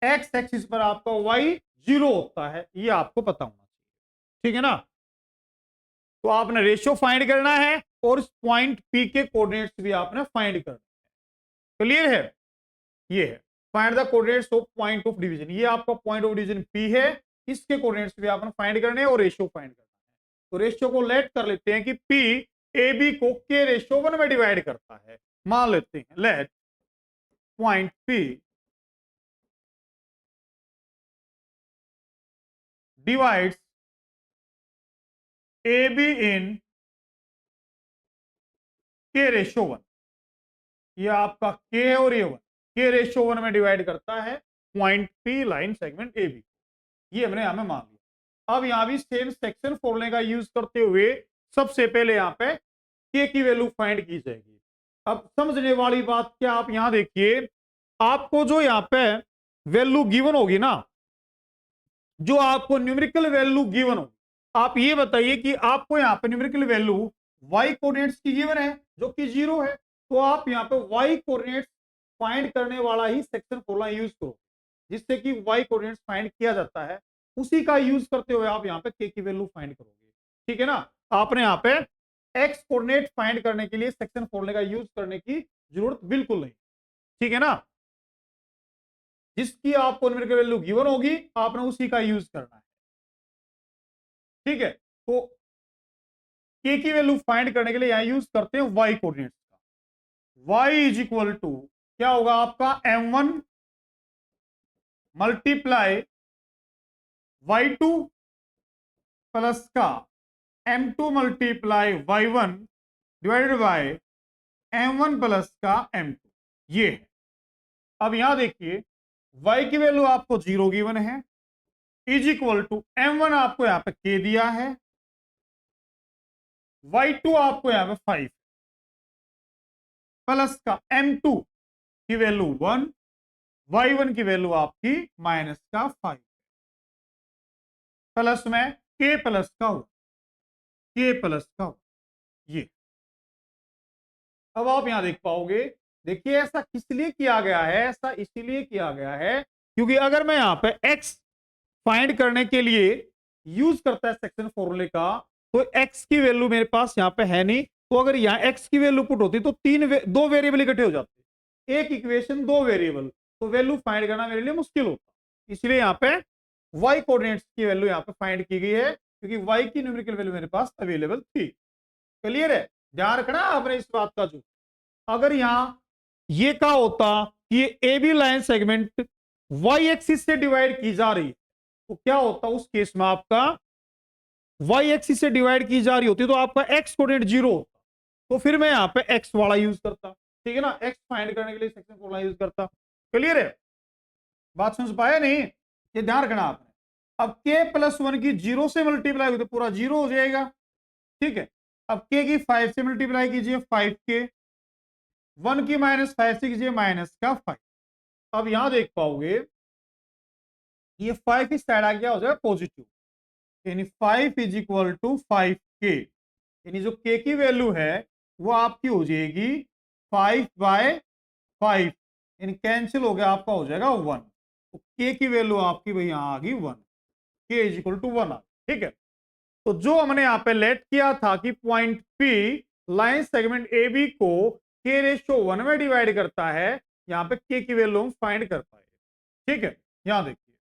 एक्स एक्सिस पर आपका वाई जीरो होता है, ये आपको पता होना चाहिए, ठीक है ना। तो आपने रेशियो फाइंड करना है और इस पॉइंट पी के कोऑर्डिनेट्स भी आपने फाइंड करना है। क्लियर है, ये है find the coordinates of point of division, ये आपका पॉइंट ऑफ डिवीजन पी है, इसके कोऑर्डिनेट्स भी आपने फाइंड करने हैं और रेशियो फाइंड करना है। तो रेशियो को लेट कर लेते हैं कि पी ए बी को के रेशियो 1 में डिवाइड करता है। मान लेते हैं let point P divides A be in के रेशियो 1, ये आपका के है और ये 1, के रेशियो 1 में डिवाइड करता है point P line segment A B, ये हमने यहां में मान लिया। अब यहां भी सेम सेक्शन फॉर्मूले का यूज करते हुए सबसे पहले यहां पे के की वैल्यू फाइंड की जाएगी। अब समझने वाली बात क्या, आप यहां देखिए, आपको जो यहां पे वैल्यू गिवन होगी ना, जो आपको न्यूमेरिकल वैल्यू गिवन होगी, आप ये बताइए कि आपको यहां पे न्यूमेरिकल वैल्यू वाई कोऑर्डिनेट्स की गिवन है जो कि जीरो है, तो आप यहां पे वाई कोऑर्डिनेट्स फाइंड करने वाला ही सेक्शन फॉर्मूला यूज करो, जिससे कि वाई कोऑर्डिनेट्स फाइंड किया जाता है, उसी का यूज करते हुए आप यहां पे के की वैल्यू फाइंड करोगे, ठीक है ना। आपने यहां पे एक्स कोऑर्डिनेट फाइंड करने के लिए सेक्शन फॉर्मूले का यूज करने की जरूरत बिल्कुल नहीं, ठीक है ना। जिसकी आपको न्यूमेरिकल वैल्यू गिवन होगी आपने उसी का यूज करना है, ठीक है। तो के की वैल्यू फाइंड करने के लिए यहां यूज करते हैं वाई कोऑर्डिनेट्स का। वाई इज इक्वल टू क्या होगा आपका m1 मल्टीप्लाई y2 प्लस का m2 multiply y1 divided by m1 plus का m2, ये है। अब यहां देखिए y की वैल्यू आपको जीरो गिवन है, इज इक्वल टू m1 आपको यहां पे k दिया है, y2 आपको यहां पे 5 प्लस का m2 की वैल्यू 1, y1 की वैल्यू आपकी माइनस का 5 प्लस में k प्लस का 1, k प्लस का 1, ये। अब आप यहां देख पाओगे, देखिए ऐसा किस लिए किया गया है, ऐसा इसीलिए किया गया है क्योंकि अगर मैं यहां पे x फाइंड करने के लिए यूज करता है सेक्शन फॉर्मूले का, तो x की वैल्यू मेरे पास यहां पे है नहीं, तो अगर यहां x की वैल्यू पुट होती तो दो वेरिएबल इकट्ठे हो जाते, एक इक्वेशन दो वेरिएबल, तो वैल्यू फाइंड करना मेरे लिए मुश्किल होता। इसलिए यहां पे y कोऑर्डिनेट्स की वैल्यू यहां पे फाइंड की गई है क्योंकि y की न्यूमेरिकल वैल्यू मेरे पास अवेलेबल थी। क्लियर है, ध्यान रखना आपने इस बात का। जो अगर यहां ये क्या होता कि A B line segment Y axis से डिवाइड की जा रही है, तो क्या होता उस केस में आपका वाई एक्सिस से डिवाइड की जा रही होती तो आपका एक्स कोऑर्डिनेट जीरो होता, तो फिर मैं यहां पे एक्स वाला यूज करता, ठीक है ना, एक्स फाइंड करने के लिए सेक्शन फॉर्मूला यूज करता। क्लियर है, बात समझ पाया नहीं, ये ध्यान रखना आपने। अब के प्लस 1 की जीरो से मल्टीप्लाई हुई तो पूरा जीरो हो जाएगा, ठीक है। अब के की 5 से मल्टीप्लाई कीजिए 5k, 1 की माइनस 5 से कीजिए माइनस का 5। अब यहां देख पाओगे ये 5 इस साइड आ गया, हो जाएगा पॉजिटिव, यानी 5 इज इक्वल टू 5k, यानी जो k की वैल्यू है वो आपकी हो जाएगी 5/5, यानी कैंसिल हो गया, आपका हो जाएगा 1। तो k की वैल्यू आपकी भाई यहां आ गई 1, k इज इक्वल टू 1 आ, ठीक है। तो जो हमने यहां पे लेट किया था कि point P line segment AB को k रेशियो 1 में डिवाइड करता है, यहां पे k की वैल्यू हम फाइंड कर पाए, ठीक है। यहां देखिए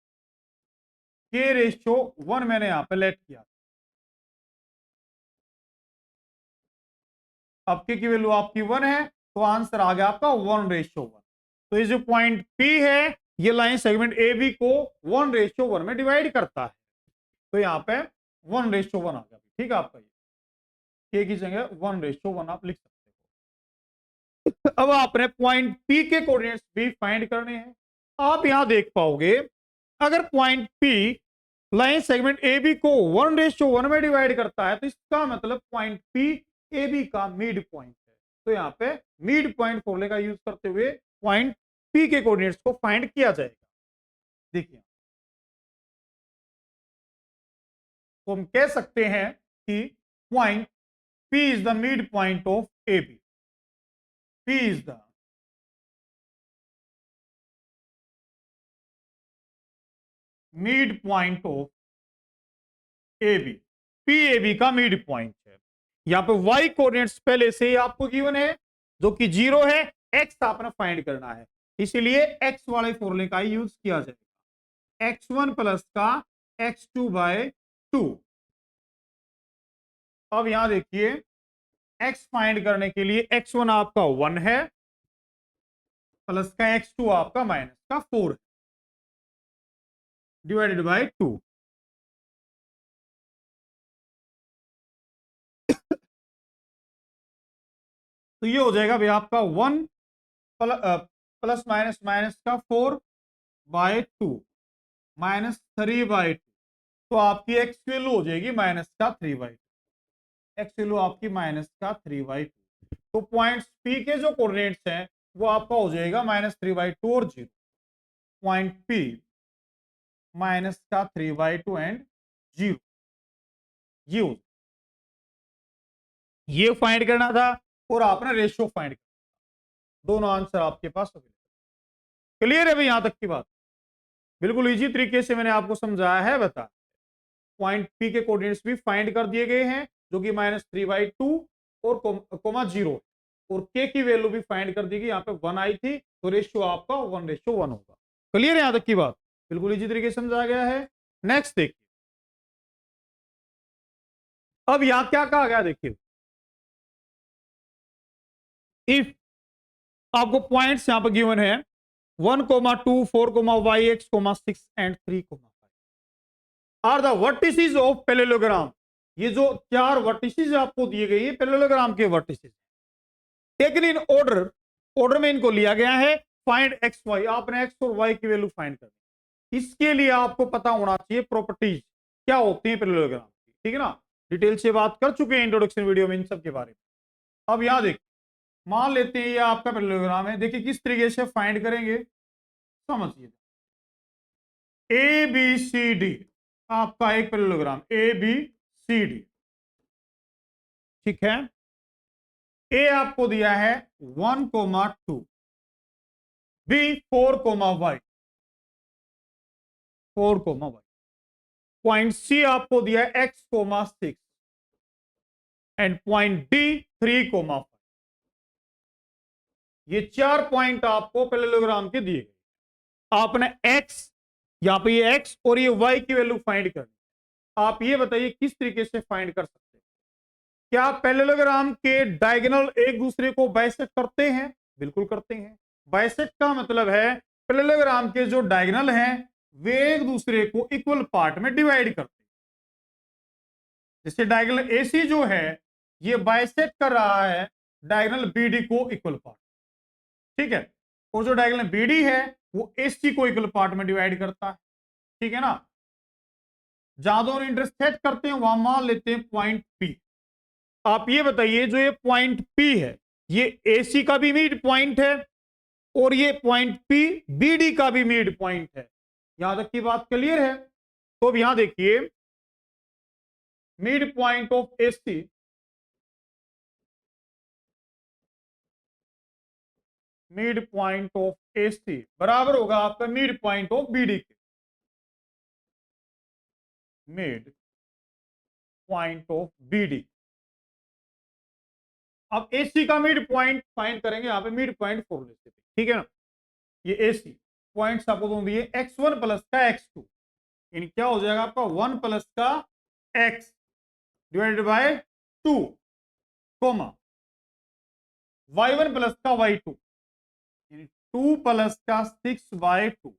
k रेशियो 1 मैंने यहां पे लेट किया, अब k की वैल्यू आपकी 1 है, तो आंसर आ गया आपका 1:1। तो ये जो पॉइंट P है ये लाइन सेगमेंट AB को 1:1 में डिवाइड करता है, तो यहां पे 1:1 आ गया, ठीक है। आपका ये k की जगह 1:1 आप लिख सकते हो। अब आपने पॉइंट P के कोऑर्डिनेट्स भी फाइंड करने हैं। आप यहां देख पाओगे अगर point P line segment A B को 1:1 में डिवाइड करता है, तो इसका मतलब पॉइंट पी ए बी का मिड पॉइंट है। तो यहाँ पे मिड पॉइंट फॉर्मूले का यूज करते हुए पॉइंट पी के कोऑर्डिनेट्स को फाइंड किया जाएगा। देखिए, तो हम कह सकते हैं कि point P is the mid point of A B. P is the mid point of A B. P A B का मिड पॉइंट है। यहां पे वाई कोऑर्डिनेट्स पहले से ही आपको गिवन है, जो कि 0 है। एक्स आपने फाइंड करना है, इसीलिए एक्स वाले फॉर्मूले का यूज किया जाएगा। x1 प्लस का x2/2। अब यहां देखिए, x फाइंड करने के लिए x1 आपका 1 है, प्लस का x2 आपका माइनस का 4 है, डिवाइडेड बाय 2। तो ये हो जाएगा भाई आपका 1 प्लस माइनस माइनस का 4/2 -3/2। तो आपकी एक्स वैल्यू हो जाएगी माइनस का 3/2। एक्स वैल्यू आपकी माइनस का 3/2। तो पॉइंट्स पी के जो कोऑर्डिनेट्स हैं वो आपका हो जाएगा -3/2 और 0। पॉइंट पी माइनस का 3/2 एंड 0। ये फाइंड करना था और आपने रेशियो फाइंड करना। दोनों आंसर आपके पास अवेलेबल। क्लियर है भाई यहां तक की बात? बिल्कुल इजी तरीके से मैंने आपको समझाया है। बता, पॉइंट पी के कोऑर्डिनेट्स भी फाइंड कर दिए गए हैं, जो कि -3/2 और कोमा 0, और के की वैल्यू भी फाइंड कर दी गई। यहाँ पे 1 आई थी, तो रेशियो आपका 1:1 होगा। क्लियर है यहां तक की बात? बिल्कुल इजी तरीके से समझाया गया है। नेक्स्ट देखिए, अब यहां क्या कहा गया देखिए, इफ आपको पॉइंट्स यहां पर गिवन है 1,2, 4,y(x), 6 and 3,5 are the vertices of parallelogram. ये जो 4 वर्टिसेस आपको दिए गए हैं पैरेललोग्राम के वर्टिसेस, टेकन इन ऑर्डर में इनको लिया गया है। फाइंड एक्स वाई, आपने एक्स और वाई की वैल्यू फाइंड करनी। इसके लिए आपको पता होना चाहिए प्रॉपर्टीज क्या होती है पैरेललोग्राम की, ठीक है ना। डिटेल से बात कर चुके हैं इंट्रोडक्शन वीडियो में इन सब के बारे में। अब यहां देखिए, मान लेते हैं ये आपका पैरेललोग्राम है। देखिए किस तरीके से फाइंड करेंगे, समझिए। ए बी सी डी आपका एक parallelogram, A B C D, ठीक है। ए आपको दिया है 1,2, बी 4,y, 4,y। पॉइंट सी आपको दिया है x,6 एंड पॉइंट डी 3,5। ये 4 पॉइंट आपको पैरेललोग्राम के दिए गए। आपने x, यहां पे ये x और ये y की वैल्यू फाइंड करनी। आप ये बताइए किस तरीके से फाइंड कर सकते हैं। क्या पैरेललोग्राम के डायगोनल एक दूसरे को बाइसेक्ट करते हैं? बिल्कुल करते हैं। बाइसेक्ट का मतलब है पैरेललोग्राम के जो डायगोनल हैं वे एक दूसरे को इक्वल पार्ट में डिवाइड करते हैं। जैसे डायगोनल एसी जो है ये बाइसेक्ट कर रहा है डायगोनल बीडी को इक्वल पार्ट, ठीक है। और जो डायगोनल बीडी है वो एसी को इक्वल पार्ट में डिवाइड करता है, ठीक है ना। जहां दोनों इंटरसेक्ट करते हैं वहां मान लेते हैं पॉइंट पी। आप ये बताइए, जो ये पॉइंट पी है ये एसी का भी मिड पॉइंट है और ये पॉइंट पी बीडी का भी मिड पॉइंट है। यहां तक की बात क्लियर है? तो अब यहां देखिए, mid point of AC mid point of AC बराबर होगा आपका मिड पॉइंट ऑफ बीडी के। Mid point of BD. अब एसी का मिड पॉइंट फाइंड करेंगे, यहां पे मिड पॉइंट फॉर्मूले से, ठीक है ना। ये एसी पॉइंट्स आपको दोनों दिए, x1 प्लस का x2, यानी क्या हो जाएगा आपका 1 प्लस का x divided by 2, comma y1 plus का y2, यानी 2 प्लस का 6/2।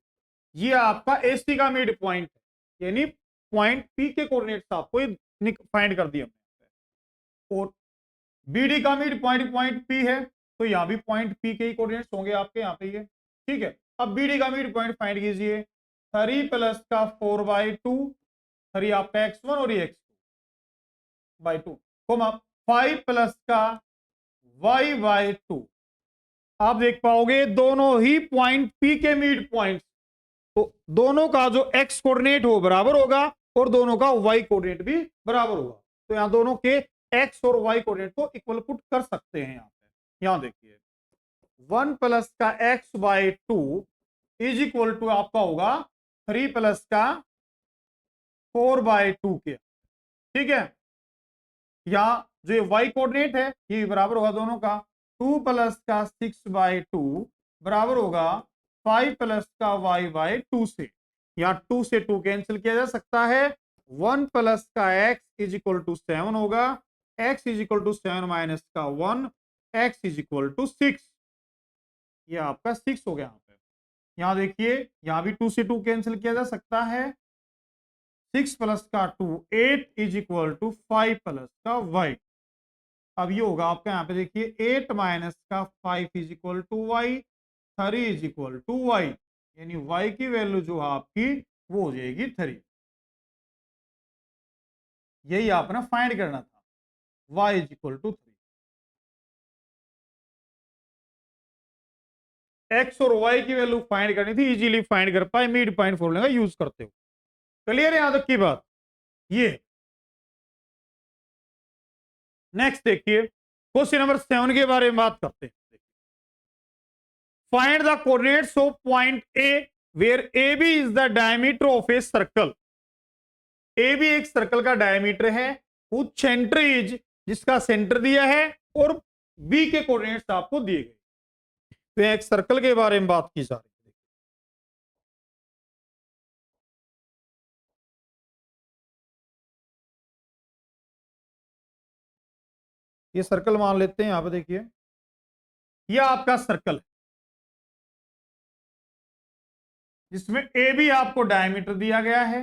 ये आपका एसी का मिड पॉइंट है, यानी पॉइंट पी के कोऑर्डिनेट्स आपको फाइंड कर दिया। और बीडी का मिड पॉइंट पॉइंट पी है, तो यहां भी पॉइंट पी के ही कोऑर्डिनेट्स होंगे आपके यहां पे ये, ठीक है। अब बीडी का मिड पॉइंट फाइंड कीजिए, 3 प्लस का 4/2 3 आपका x1 और ये x2 बाई 2, 5 प्लस का y बाई 2। आप देख पाओगे दोनों ही पॉइंट P के मिड पॉइंट, तो दोनों का जो x कोऑर्डिनेट हो बराबर होगा और दोनों का y कोऑर्डिनेट भी बराबर होगा। तो यहां दोनों के x और y कोऑर्डिनेट को इक्वल पुट कर सकते हैं। यहां पे यहां देखिए 1 प्लस का x by 2 is equal to आपका होगा 3 प्लस का 4 बाई 2 के। ठीक है, यहां जो y कोऑर्डिनेट है ये बराबर होगा दोनों का 2 प्लस का 6 बाई 2 बराबर होगा 5 प्लस का y बाई 2 से। यहां 2 से 2 कैंसिल किया जा सकता है। 1 प्लस का x इज इक्वल टू 7 होगा, x is equal to 7 minus का 1, x इज इक्वल टू 6। ये आपका 6 हो गया। यहां पे यहां देखिए यहां भी 2 से 2 कैंसिल किया जा सकता है। 6 प्लस का 2 8 इज इक्वल टू 5 प्लस का y। अब ये होगा आपका यहां पे देखिए 8 माइनस का 5 is equal to y, 3 is equal to y, यानी y की वैल्यू जो आपकी वो हो जाएगी 3। यही आपने फाइंड करना था, y is equal to 3। x और y की वैल्यू फाइंड करनी थी, इजीली फाइंड कर पाए मिड पॉइंट फॉर्मूला का यूज करते हो। क्लियर है यहां तक की बात? ये नेक्स्ट देखिए क्वेश्चन नंबर 7 के बारे में बात करते हैं। Find the coordinates of point A where A B is the diameter of a circle. A B एक सर्कल का डायमीटर है, उस सेंटर इज जिसका सेंटर दिया है और बी के कोऑर्डिनेट्स आपको दिए गए। तो एक सर्कल के बारे में बात की जा रही है। ये सर्कल मान लेते हैं, यहां पे देखिए यह आपका सर्कल है जिसमें ए बी आपको डायमीटर दिया गया है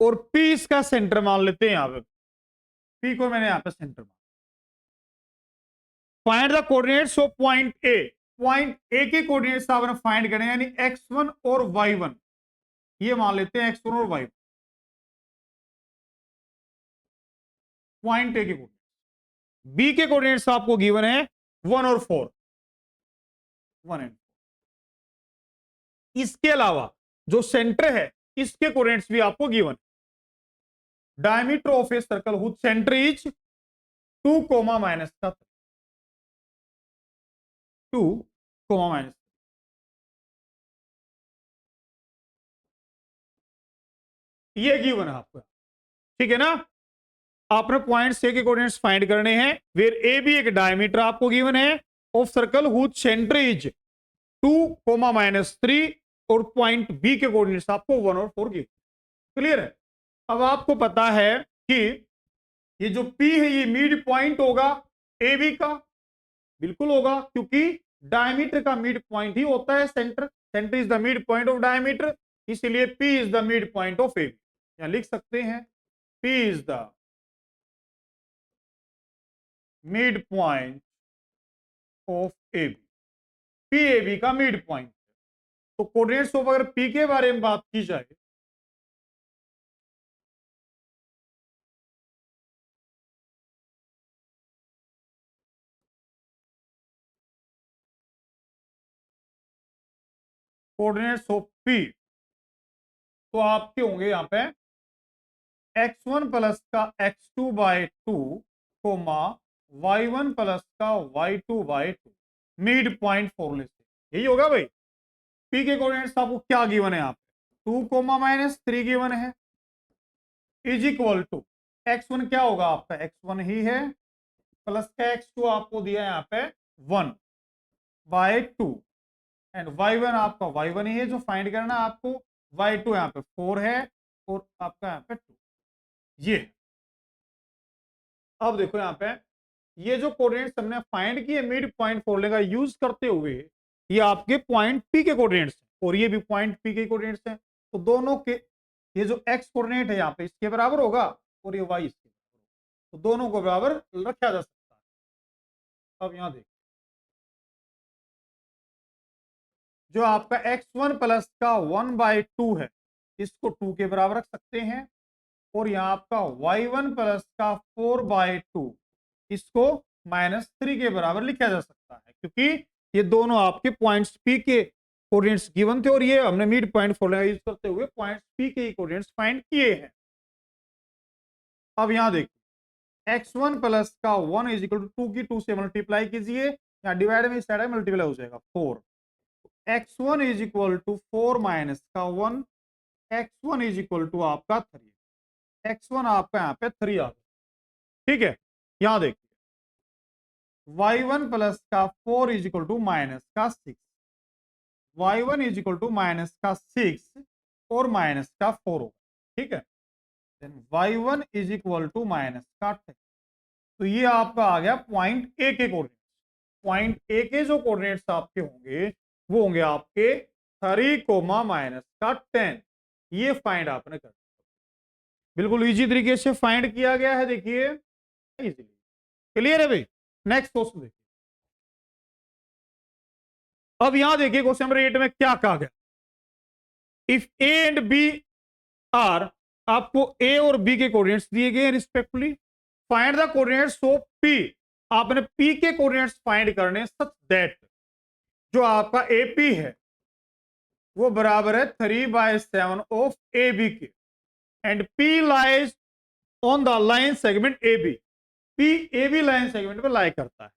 और पी इसका सेंटर मान लेते हैं। यहां पे पी को मैंने यहां पे सेंटर मान। Find the coordinates of point A. Point A के कोऑर्डिनेट्स आपने फाइंड करने यानी x1 और y1, ये मान लेते हैं x1 और y1 पॉइंट ए के कोऑर्डिनेट्स। बी के कोऑर्डिनेट्स आपको गिवन है 1 और 4, 1 एंड 4। इसके अलावा जो सेंटर है इसके कोऑर्डिनेट्स भी आपको गिवन है। Diameter of a circle whose centre is 2 comma minus का 2 कोमा माइनस, ये गिवन है आपको। ठीक है ना, आपने पॉइंट ए के कोऑर्डिनेट्स फाइंड करने हैं वेयर ए भी एक डायमीटर आपको गिवन है of circle whose centre is 2 comma minus 3 और पॉइंट बी के कोऑर्डिनेट्स आपको 1 और 4 गिवन। क्लियर है? अब आपको पता है कि ये जो P है ये मिड पॉइंट होगा ए बी का, बिल्कुल होगा क्योंकि डायमीटर का मिड पॉइंट ही होता है centre. Centre is the mid point of diameter, इसलिए P is the mid point of A B. यहां लिख सकते हैं P is the mid point of A B. P A B का मिड पॉइंट। तो कोऑर्डिनेट्स ऑफ अगर P के बारे में बात की जाए कोऑर्डिनेट्स ऑफ P, तो आपके होंगे यहां पे x1 प्लस का x2 by 2 comma y1 plus का y2 बाई 2 मिड पॉइंट फॉर्मूले से। यही होगा भाई। P के कोऑर्डिनेट्स आपको क्या गिवन है यहाँ पे 2 कोमा माइनस 3 गिवन है इज इक्वल टू x1 क्या होगा आपका x1 ही है प्लस का x2 आपको दिया यहाँ पे 1 बाई 2 एंड y1 आपका y1 ही है जो फाइंड करना आपको। y2 यहाँ पे 4 है और आपका यहाँ पे 2। ये अब देखो यहाँ पे ये जो कोऑर्डिनेट्स हमने फाइंड किए मिड पॉइंट फॉर्मूले का यूज करते हुए, ये आपके पॉइंट P के कोऑर्डिनेट्स हैं और ये भी पॉइंट P के कोऑर्डिनेट्स हैं। तो दोनों के ये जो x कोऑर्डिनेट है यहाँ पे इसके बराबर होगा और ये y इसके बराबर होगा, तो दोनों को बराबर रखा जा सकता है। अब यहाँ देखिए जो आपका x1 प्लस का 1 बाई 2 है इसको 2 के बराबर रख सकते हैं, और यहाँ आपका y1 प्लस का 4/2 इसको -3 के बराबर लिखा जा सकता है, क्योंकि ये दोनों आपके पॉइंट्स P के कोऑर्डिनेट्स गिवन थे, और ये हमने मिड पॉइंट फॉर्मूला यूज करते हुए पॉइंट्स P के कोऑर्डिनेट्स फाइंड किए हैं। अब यहां देखिए x1 प्लस का 1 इज इक्वल टू 2 की 2 से मल्टीप्लाई कीजिए, यहाँ डिवाइड में इस साइड मल्टीप्लाई हो जाएगा 4। x1 is equal to 4 minus का 1, x1 इज इक्वल टू आपका 3, x1 आपका यहाँ पे 3 आ गया। ठीक है, यहां देखिए y1 प्लस का 4 इज इक्वल टू माइनस का 6, y1 is equal to minus का 6 और माइनस का 4 होगा। ठीक है, then y1 is equal to minus का 10। तो ये आपका आ गया पॉइंट ए के कोऑर्डिनेट्स। पॉइंट ए के जो कोऑर्डिनेट्स आपके होंगे वो होंगे आपके 3 माइनस का 10। ये फाइंड आपने कर, बिल्कुल इजी तरीके से फाइंड किया गया है। देखिए इजीली क्लियर है भाई। नेक्स्ट क्वेश्चन देखिए। अब यहां देखिए क्वेश्चन नंबर 8 में क्या कहा गया, if A and B are, आपको ए और बी के कोऑर्डिनेट्स दिए गए respectively, find the coordinates of P. आपने पी के कोऑर्डिनेट्स फाइंड करने सच दैट जो आपका एपी है वो बराबर है 3/7 ऑफ ए बी के, and P lies on the line segment A B. P A B line segment पे लाई करता है।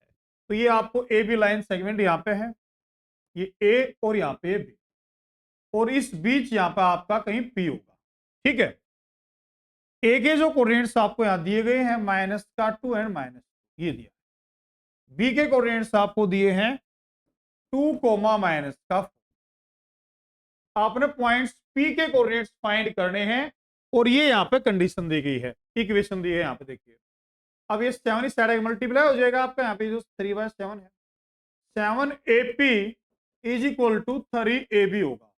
तो ये आपको ए बी लाइन सेगमेंट यहां पे है, ये ए और यहां पे बी, और इस बीच यहां पे आपका कहीं पी होगा। ठीक है, ए के जो कोऑर्डिनेट्स आपको यहां दिए गए हैं -2 एंड -2 ये दिया, बी के कोऑर्डिनेट्स आपको दिए हैं 2, -4। आपने पॉइंट्स पी के कोऑर्डिनेट्स फाइंड करने हैं, और ये यहां पे कंडीशन दी गई है, इक्वेशन दी है यहां पे देखिए। अब ये 7 इस साइड मल्टीप्लाई हो जाएगा आपका, यहाँ पे जो 3/7 है, 7AP is equal to 3AB होगा।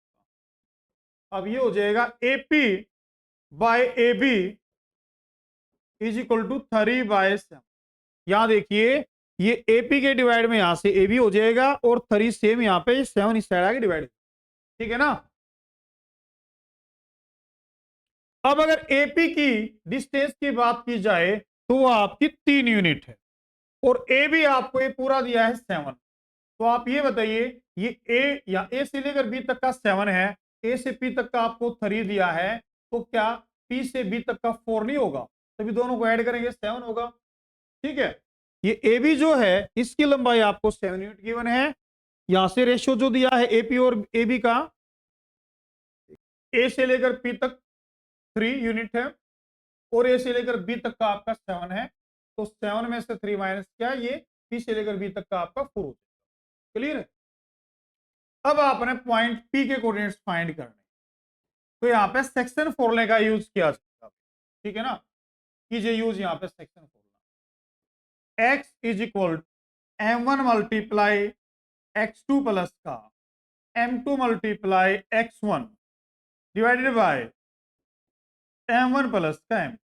अब ये हो जाएगा AP by AB is equal to 3/7। यहां देखिए ये AP के डिवाइड में यहां से AB हो जाएगा, और 3 सेम यहां पे 7 इस साइड आके डिवाइड। ठीक है ना। अब अगर AP की डिस्टेंस की बात की जाए तो वो आपकी 3 यूनिट है, और AB आपको ये पूरा दिया है 7। तो आप ये बताइए, ये ए या ए से लेकर बी तक का 7 है, ए से पी तक का आपको 3 दिया है, तो क्या पी से बी तक का 4 नहीं होगा? तभी दोनों को ऐड करेंगे 7 होगा। ठीक है, ये ए बी जो है इसकी लंबाई आपको 7 यूनिट गिवन है। यहां से रेशियो जो दिया है एपी और ए बी का, ए से लेकर पी तक 3 यूनिट है, और ए से लेकर बी तक का आपका 7 है। तो 7 में से 3 माइनस क्या, ये पी से लेकर बी तक का आपका 4 होता है। क्लियर है। अब आपने पॉइंट पी के कोऑर्डिनेट्स फाइंड करने, तो यहां पे सेक्शन फॉर्मूले का यूज किया जाएगा। ठीक है ना, कीजिए यूज यहां पे section formula. X is equal m1 multiply x2 plus का m2 multiply x1 divided by m1 plus का m,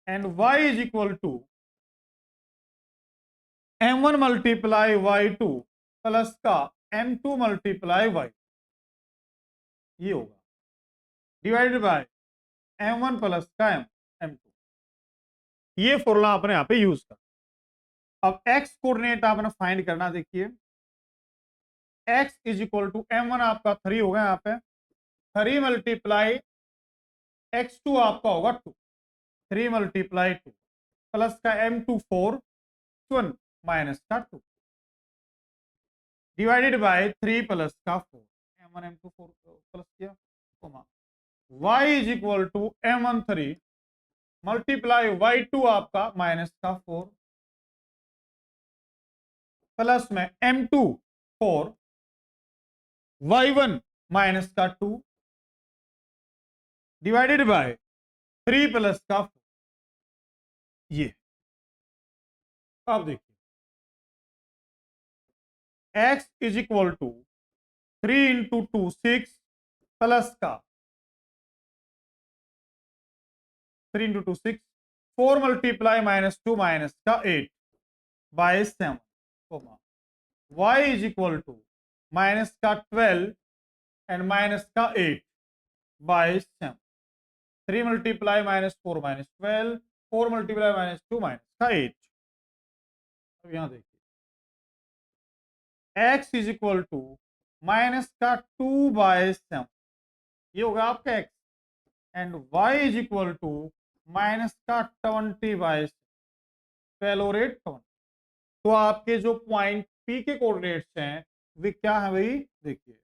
and y is equal to m1 multiply y2 plus का m2 मल्टीप्लाई y, ये होगा डिवाइडेड बाय m1 प्लस का m2। ये formula आपने यहां पे यूज कर। अब x कोऑर्डिनेट आपने फाइंड करना, देखिए x is equal to m1 आपका 3 होगा, यहाँ पे 3 मल्टीप्लाई x2 आपका होगा 2, 3 मल्टीप्लाई 2 प्लस का m2 4 1 माइनस का 2 डिवाइडेड बाय 3 प्लस का 4, m1 m2 4 प्लस किया, y is equal to m1 3 multiply y2 आपका माइनस का 4 प्लस में m2 4 y1 माइनस का 2 डिवाइडेड बाय 3 प्लस का 4। ये अब देखिए x is equal to 3 into 2 6 plus का 3 इंटू 2 6 4 मल्टीप्लाई -2 माइनस का 8 by 7, y is equal to minus का 12 एंड माइनस का 8 बाय 7। 3 multiply -4 -12, 4 multiply -2 -8। अब यहां देखिए x is equal to minus का 2/7, ये होगा आपका x, and y is equal to minus का 20/7, 12 और 8 20। तो आपके जो पॉइंट P के कोऑर्डिनेट्स हैं वे क्या है भाई, देखिए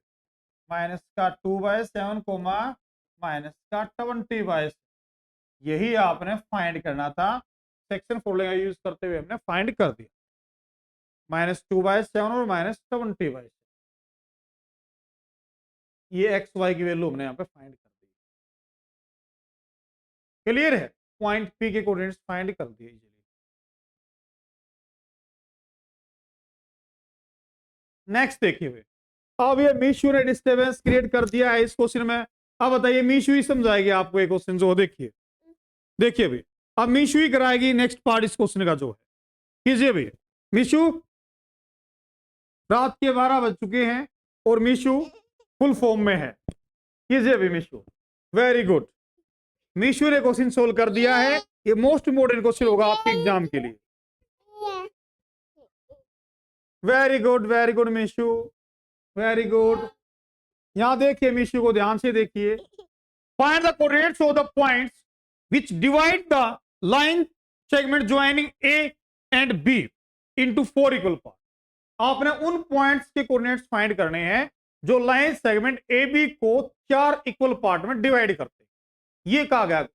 माइनस का 2/7 कोमा माइनस का 20/7, यही आपने फाइंड करना था। सेक्शन फॉर्मूला यूज करते हुए हमने फाइंड कर दिया, -2/7 और -20/7, ये एक्स वाई की वैल्यू हमने यहाँ पे फाइंड कर दी। क्लियर है, पॉइंट पी के कोऑर्डिनेट्स फाइंड कर दिए इजीली। नेक्स्ट देखिए भाई, अब ये मीशू ने डिस्टर्बेंस क्रिएट कर दिया है इस क्वेश्चन में। अब बताइए मीशू ही समझाएगी आपको ये क्वेश्चन जो देखिए, देखिए भाई अब मीशू ही कराएगी नेक्स्ट पार्ट इस क्वेश्चन का जो है। कीजिए भाई, मीशू रात के 12 बज चुके हैं और मीशू फुल फॉर्म में है। कीजिए भाई मीशू, वेरी गुड, मीशू ने क्वेश्चन सोल्व कर दिया है। ये मोस्ट इंपोर्टेंट क्वेश्चन होगा आपके एग्जाम के लिए। Very good Meeshu, very good. यहां देखिए मीशू को ध्यान से देखिए, find the coordinates of the points which divide the line segment joining A and B into 4 equal part. आपने उन पॉइंट्स के कोऑर्डिनेट्स फाइंड करने हैं जो लाइन सेगमेंट ए बी को 4 इक्वल पार्ट में डिवाइड करते हैं, ये कहा गया।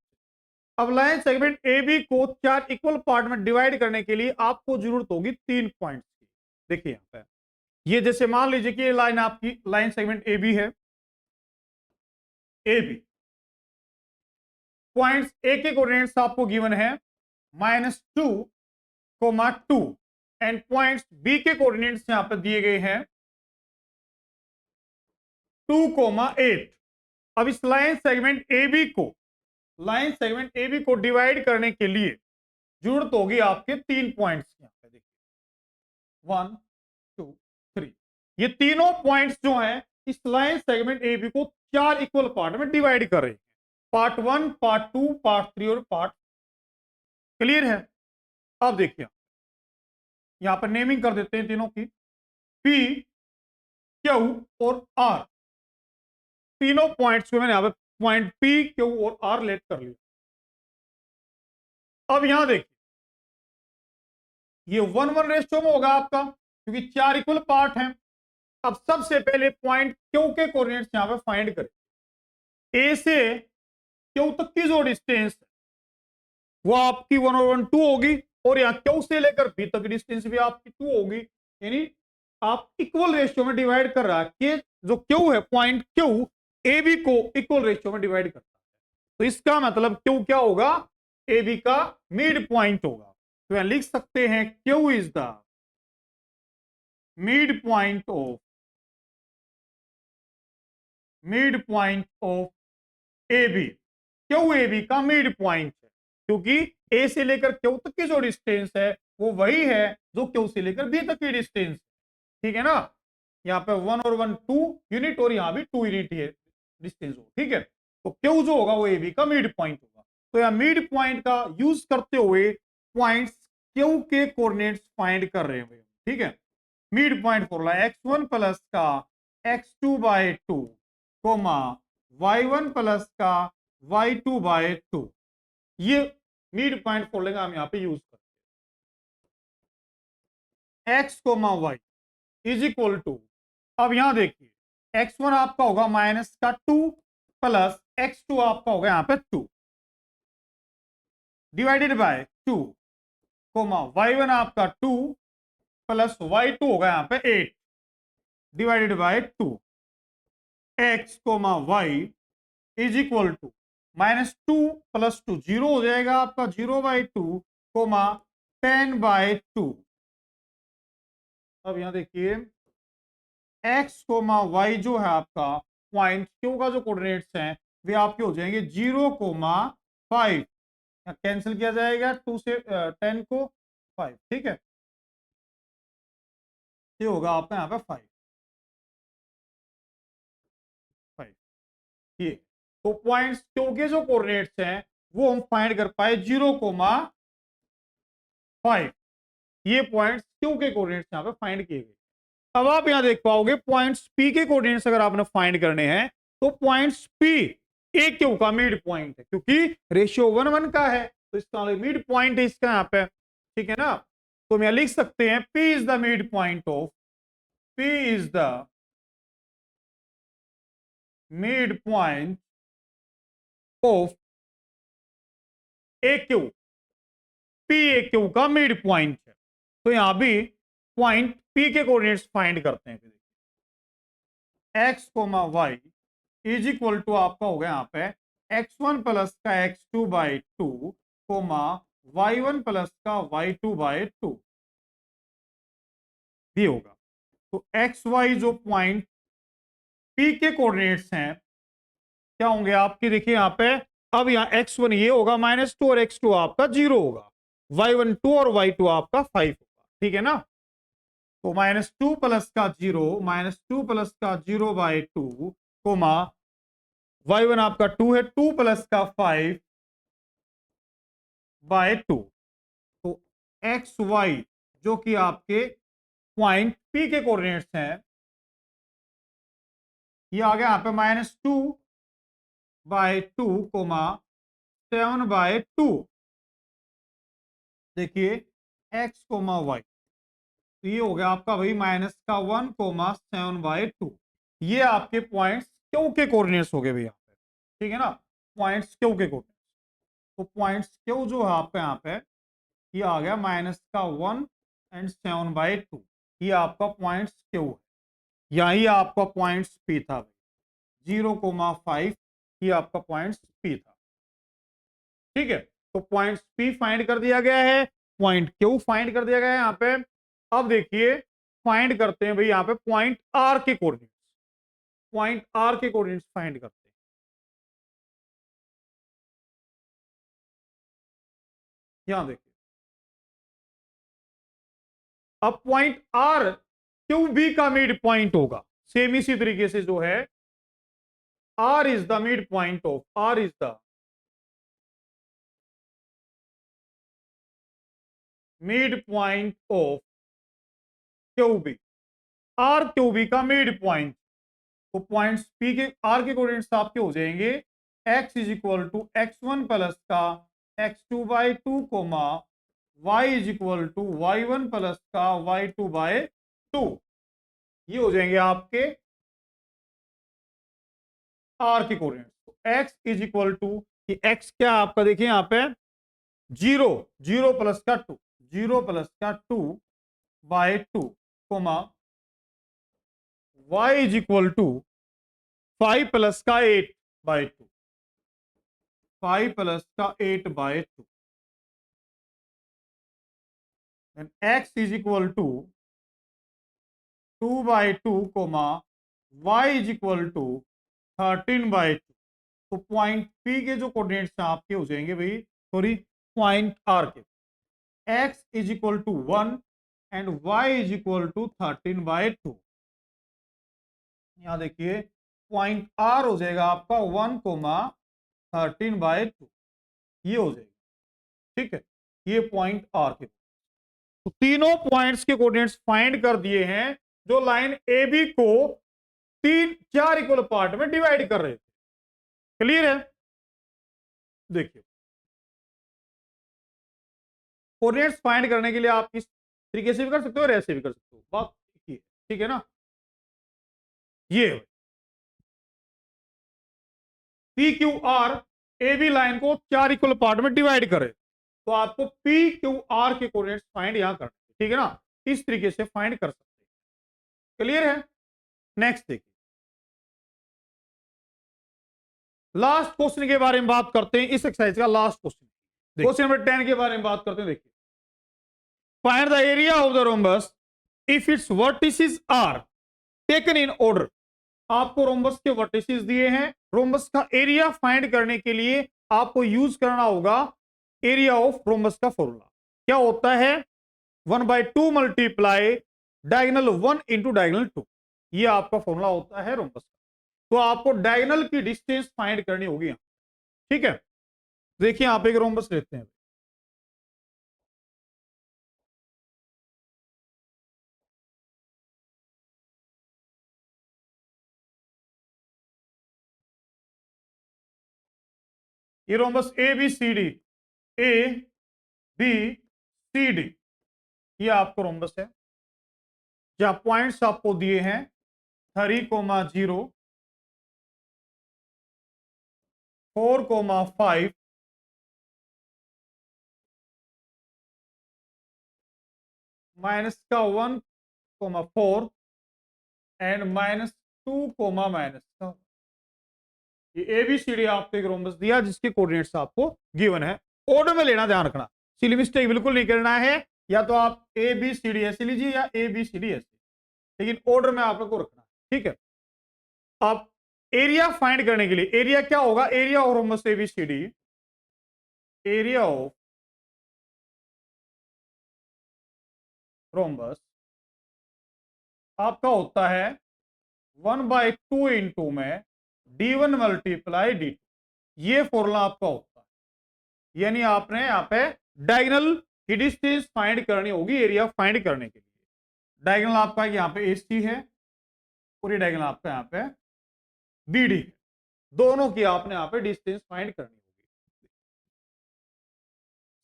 अब लाइन सेगमेंट ए बी को 4 इक्वल पार्ट में डिवाइड करने के लिए आपको जरूरत होगी 3 पॉइंट्स की। देखिए यहां पे ये जैसे मान लीजिए कि ये लाइन आपकी लाइन सेगमेंट ए बी है, ए बी पॉइंट्स ए के कोऑर्डिनेट्स आपको गिवन है -2, 2 एंड पॉइंट्स बी के कोऑर्डिनेट्स यहां पर दिए गए हैं 2, 8। अब इस लाइन सेगमेंट ए बी को डिवाइड करने के लिए जरूरत होगी आपके 3 पॉइंट्स की। यहां पे देखिए 1 2 3, ये तीनों पॉइंट्स जो हैं इस लाइन सेगमेंट ए बी को 4 इक्वल पार्ट में डिवाइड कर रहे हैं, पार्ट 1, पार्ट 2, पार्ट 3 और पार्ट। क्लियर है, अब देखिए यहां पर नेमिंग कर देते हैं तीनों की, पी क्यू और आर। तीनों पॉइंट्स को मैंने यहां पर पॉइंट पी क्यू और आर लेट कर लिया। अब यहां देखिए ये 1:1 रेशियो में होगा आपका, क्योंकि 4 इक्वल पार्ट हैं। अब सबसे पहले पॉइंट क्यू के कोऑर्डिनेट्स यहां पे फाइंड करें। ए से क्यू तक की जो डिस्टेंस है वो आपकी 1/2 होगी, और यहां क्यू से लेकर बी तक डिस्टेंस भी आपकी 2 होगी। यानी आप इक्वल रेशियो में डिवाइड कर रहा है कि जो क्यू है, पॉइंट क्यू ए बी को इक्वल रेशियो में डिवाइड करता है। तो इसका मतलब क्यू क्या होगा, ए बी का मिड पॉइंट होगा। तो यहां लिख सकते हैं Q is the mid point of A B. Q A B का मिड पॉइंट है, क्योंकि ए से लेकर क्यू तक की जो डिस्टेंस है वो वही है जो क्यू से लेकर बी तक की डिस्टेंस है। ठीक है ना, यहाँ पे 1 और 1 2 यूनिट और यहाँ भी 2 यूनिट है डिस्टेंस हो। ठीक है, तो क्यू जो होगा वो ए बी का मिड पॉइंट होगा। तो यहाँ मिड पॉइंट का यूज करते हुए पॉइंट्स क्यू के कोऑर्डिनेट्स फाइंड कर रहे हैं। ठीक है, mid point formula x1 plus का x2/2 कोमा y1 प्लस का y2/2, ये मिड पॉइंट फॉर्मूला हम यहाँ पे यूज करते हैं। x comma y is equal to, अब यहां देखिए x1 आपका होगा -2 प्लस x2 आपका होगा यहाँ पे 2 डिवाइडेड बाय 2 कोमा y1 आपका 2 प्लस y2 होगा यहाँ पे 8 divided by 2। x comma y is equal to -2 plus 2 0 हो जाएगा आपका 0/2 कोमा 10/2। अब यहां देखिए x कोमा y जो है आपका पॉइंट क्यू का जो कोऑर्डिनेट्स हैं वे आपके हो जाएंगे 0,5, कैंसिल किया जाएगा 2 से 10 को 5। ठीक है, ये होगा आपका यहाँ पे 5 ये। तो पॉइंट्स क्यू के जो कोऑर्डिनेट्स हैं वो हम फाइंड कर पाए 0,5। ये पॉइंट्स क्यू के कोऑर्डिनेट्स यहां पे फाइंड किए गए। अब आप यहां देख पाओगे पॉइंट्स पी के कोऑर्डिनेट्स अगर आपने फाइंड करने हैं तो पॉइंट्स पी ए क्यू का मिड पॉइंट है, क्योंकि रेशियो 1:1 का है, तो इसका मिड पॉइंट है इसका यहां पे, ठीक है ना। तो हम यहां लिख सकते हैं P is the mid point of, P is the mid point of A Q, P A Q का मिड पॉइंट है। तो यहां भी पॉइंट पी के कोऑर्डिनेट्स फाइंड करते हैं। X comma y is equal to आपका हो गया यहाँ पे x1 प्लस का x2/2 कोमा y1 प्लस का y2/2 भी होगा। तो एक्स वाई जो पॉइंट P के कोऑर्डिनेट्स हैं क्या होंगे आपके, देखिए यहाँ पे अब यहाँ x1 ये होगा -2 और x2 आपका 0 होगा, y1 2 और y2 आपका 5 होगा, ठीक है ना। तो -2 प्लस का 0, -2 प्लस का 0/2 कोमा y1 आपका 2 है, 2 प्लस का 5/2। तो एक्स वाई जो कि आपके पॉइंट P के कोऑर्डिनेट्स हैं ये आ गया यहाँ पे -2/2 कोमा 7/2। देखिए x कोमा वाई, तो ये हो गया आपका भाई -1 कोमा 7/2। ये आपके पॉइंट्स क्यू के कोऑर्डिनेट्स हो गए भैया, ठीक है ना, पॉइंट्स क्यू के कोऑर्डिनेट्स। तो पॉइंट्स क्यू जो है आपका यहाँ पे ये आ गया -1 एंड 7/2। ये आपका पॉइंट्स क्यू है, यही आपका पॉइंट्स पी था 0,5, ये आपका पॉइंट्स पी था, ठीक है। तो पॉइंट्स पी फाइंड कर दिया गया है, पॉइंट क्यू फाइंड कर दिया गया है यहाँ पे। अब देखिए फाइंड करते हैं भाई यहाँ पे पॉइंट आर के कोऑर्डिनेट्स, पॉइंट आर के कोऑर्डिनेट्स फाइंड करते हैं। यहां देखिए अब पॉइंट आर क्यू बी का मिड पॉइंट होगा, सेम इसी तरीके से जो है R is the mid point of, R is the mid point of Q B, R Q B का मिड पॉइंट। तो पॉइंट्स पी के आर के कोऑर्डिनेट्स आपके हो जाएंगे x is equal to x1 plus का x2/2 coma y is equal to y1 plus का y2/2। ये हो जाएंगे आपके आर के कोऑर्डिनेट्स। तो x is equal to x क्या आपका देखिए यहाँ पे 0 प्लस का 2, 0 प्लस का 2/2 comma y is equal to 5 plus का 8/2, 5 प्लस का 8/2 and x is equal to 2/2 comma y is equal to 13/2। तो पॉइंट P के जो कोऑर्डिनेट्स हैं आपके हो जाएंगे भाई, सॉरी पॉइंट R के, x is equal to 1 and y is equal to 13/2। यहां देखिए पॉइंट R हो जाएगा आपका 1,13/2, ये हो जाएगा, ठीक है। ये पॉइंट R के, तो तीनों पॉइंट्स के कोऑर्डिनेट्स फाइंड कर दिए हैं जो लाइन ए बी को 4 इक्वल पार्ट में डिवाइड कर रहे थे। क्लियर है। देखिए कोऑर्डिनेट्स फाइंड करने के लिए आप इस तरीके से भी कर सकते हो और ऐसे भी कर सकते हो, बात ठीक है ना। ये P Q R A B line को 4 इक्वल पार्ट में डिवाइड करे, तो आपको पी क्यू आर के कोऑर्डिनेट्स फाइंड यहां करना, ठीक है ना, इस तरीके से फाइंड कर सकते हैं। क्लियर है। नेक्स्ट देखिए लास्ट क्वेश्चन के बारे में बात करते हैं, इस एक्सरसाइज का लास्ट क्वेश्चन, क्वेश्चन नंबर 10 के बारे में बात करते हैं। देखिए find the area of the rhombus if its vertices are taken in order. आपको रोम्बस के वर्टिसेस दिए हैं, रोम्बस का एरिया फाइंड करने के लिए आपको यूज करना होगा एरिया ऑफ रोम्बस का फॉर्मूला। क्या होता है 1/2 मल्टीप्लाई डायगोनल 1 इंटू डायगोनल 2, ये आपका फॉर्मूला होता है रोम्बस का। तो आपको डायगोनल की डिस्टेंस फाइंड करनी होगी यहां। ठीक है, देखिए आप एक रोम्बस लेते हैं। ये rhombus A B C D, A B C D, ये आपको रोम्बस है जहां पॉइंट्स आपको दिए हैं 3,0, 4,5, -1,4 एंड -2, ये एबीसीडी आपको एक रोम्बस दिया जिसके कोऑर्डिनेट्स आपको गिवन है। ऑर्डर में लेना, ध्यान रखना, सिली मिस्टेक बिल्कुल नहीं करना है। या तो आप ए बी सी डी ऐसे लीजिए या ए बी सी डी ऐसे, लेकिन ऑर्डर में आप लोग को रखना है। ठीक है, अब एरिया फाइंड करने के लिए, एरिया क्या होगा, area of rhombus A B C D, area of rhombus आपका होता है 1/2 इंटू में D1 मल्टीप्लाई D2, ये फॉर्मूला आपका होता है। यानी आपने यहाँ पे डायगोनल की डिस्टेंस फाइंड करनी होगी एरिया फाइंड करने के लिए। डायगोनल आपका यहाँ पे AC है, पूरी डायगोनल आपका यहाँ पे BD है, दोनों की आपने यहाँ पे डिस्टेंस फाइंड करनी होगी।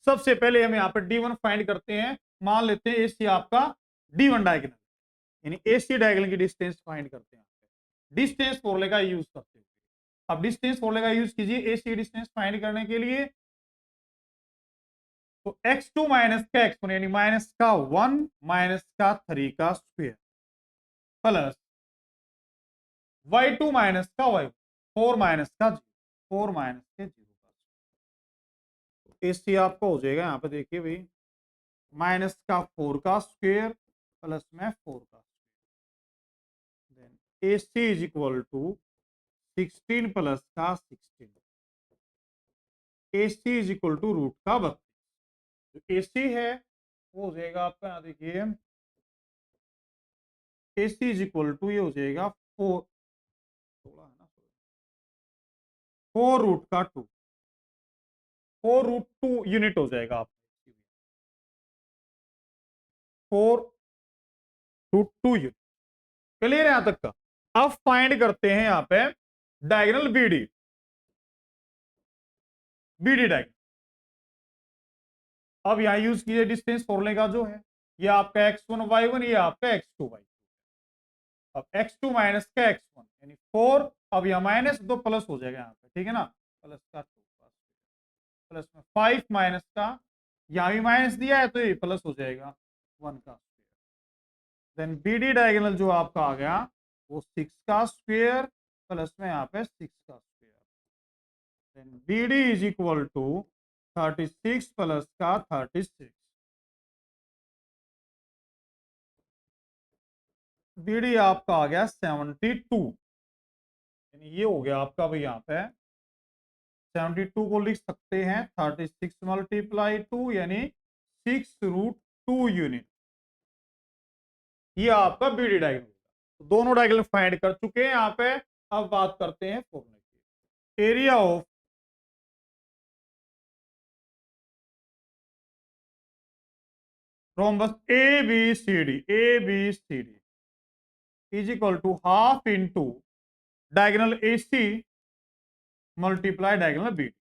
सबसे पहले हम यहाँ पे D1 फाइंड करते हैं। मान लेते हैं AC आपका D1 डायगोनल, यानी AC डायगोनल की डिस्टेंस फाइंड करते हैं। डिस्टेंस फॉर्मूले का यूज करते हैं। अब डिस्टेंस फॉर्मूले का यूज कीजिए AC डिस्टेंस फाइंड करने के लिए। तो x2 माइनस का x1 यानी माइनस का 1 माइनस का 3 का स्क्वायर प्लस y2 माइनस का y 4 माइनस का 0, 4 माइनस के 0 का। AC आपको हो जाएगा यहाँ पे देखिए भाई, माइनस का 4 का स्क्वायर प्लस में 4 का square, then AC is equal to 16 plus का 16, AC is equal to root का 32। जो AC है वो हो जाएगा आपका, यहाँ देखिए AC इज इक्वल टू ये हो जाएगा 4, 4√2, 4√2 यूनिट हो जाएगा आप, 4√2 यूनिट। क्लियर है यहां तक का। अब फाइंड करते हैं यहाँ पे डायगोनल BD, BD डायगोनल। अब यहां यूज कीजिए डिस्टेंस फॉर्मूले का जो है, ये आपका x1 y1, ये आपका x2 y2। अब x2 माइनस का x1 यानी 4, अब यह माइनस 2 प्लस हो जाएगा यहाँ पे, ठीक है ना, प्लस का 2 प्लस में 5 माइनस का, यहां भी माइनस दिया है तो ये प्लस हो जाएगा 1 का स्क्वायर। देन BD डायगोनल जो आपका आ गया वो 6 का स्क्वायर प्लस में यहाँ पे 6 का square. Then BD is equal to 36 plus का 36, BD आपका आ गया 72, यानी ये हो गया आपका भाई यहाँ पे 72 को लिख सकते हैं 36 मल्टीप्लाई 2 यानी 6√2 यूनिट। ये आपका BD डायगोनल। तो दोनों डायगोनल फाइंड कर चुके हैं यहाँ पे। अब बात करते हैं फॉर्मूले की। Area of rhombus ABCD is equal to half into diagonal AC multiply diagonal BD।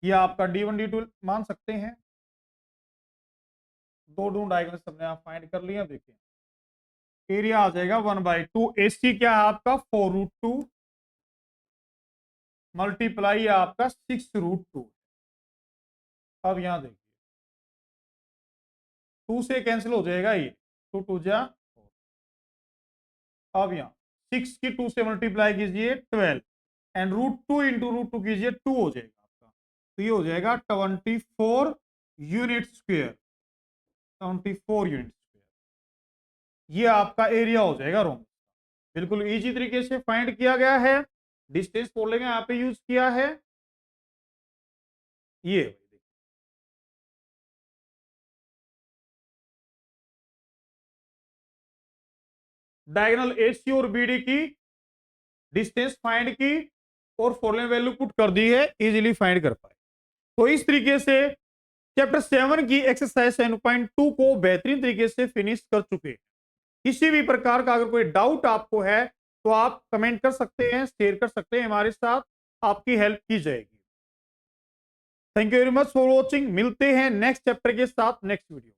ये आपका D1 D2 मान सकते हैं, दो डायगोनल हमने आप फाइंड कर लिया। देखिए एरिया आ जाएगा 1/2, AC क्या है आपका 4√2 मल्टीप्लाई आपका 6√2। अब यहां देखिए 2 से कैंसिल हो जाएगा, ये 2 2 जा 4। अब यहाँ 6 की 2 से मल्टीप्लाई कीजिए 12 एंड √2 इंटू √2 कीजिए 2 हो जाएगा आपका, तो ये हो जाएगा 24 यूनिट स्क्वायर, 24 यूनिट स्क्वायर। ये आपका एरिया हो जाएगा रोम। बिल्कुल इजी तरीके से फाइंड किया गया है, डिस्टेंस फॉर्मूले यहाँ पे यूज किया है। ये डायगोनल AC और BD की डिस्टेंस फाइंड की और फॉलोइंग वैल्यू पुट कर दी है, इजीली फाइंड कर पाए। तो इस तरीके से चैप्टर 7 की एक्सरसाइज 7.2 को बेहतरीन तरीके से फिनिश कर चुके हैं। किसी भी प्रकार का अगर कोई डाउट आपको है तो आप कमेंट कर सकते हैं, शेयर कर सकते हैं हमारे साथ, आपकी हेल्प की जाएगी। Thank you very much for watching. मिलते हैं नेक्स्ट चैप्टर के साथ नेक्स्ट वीडियो।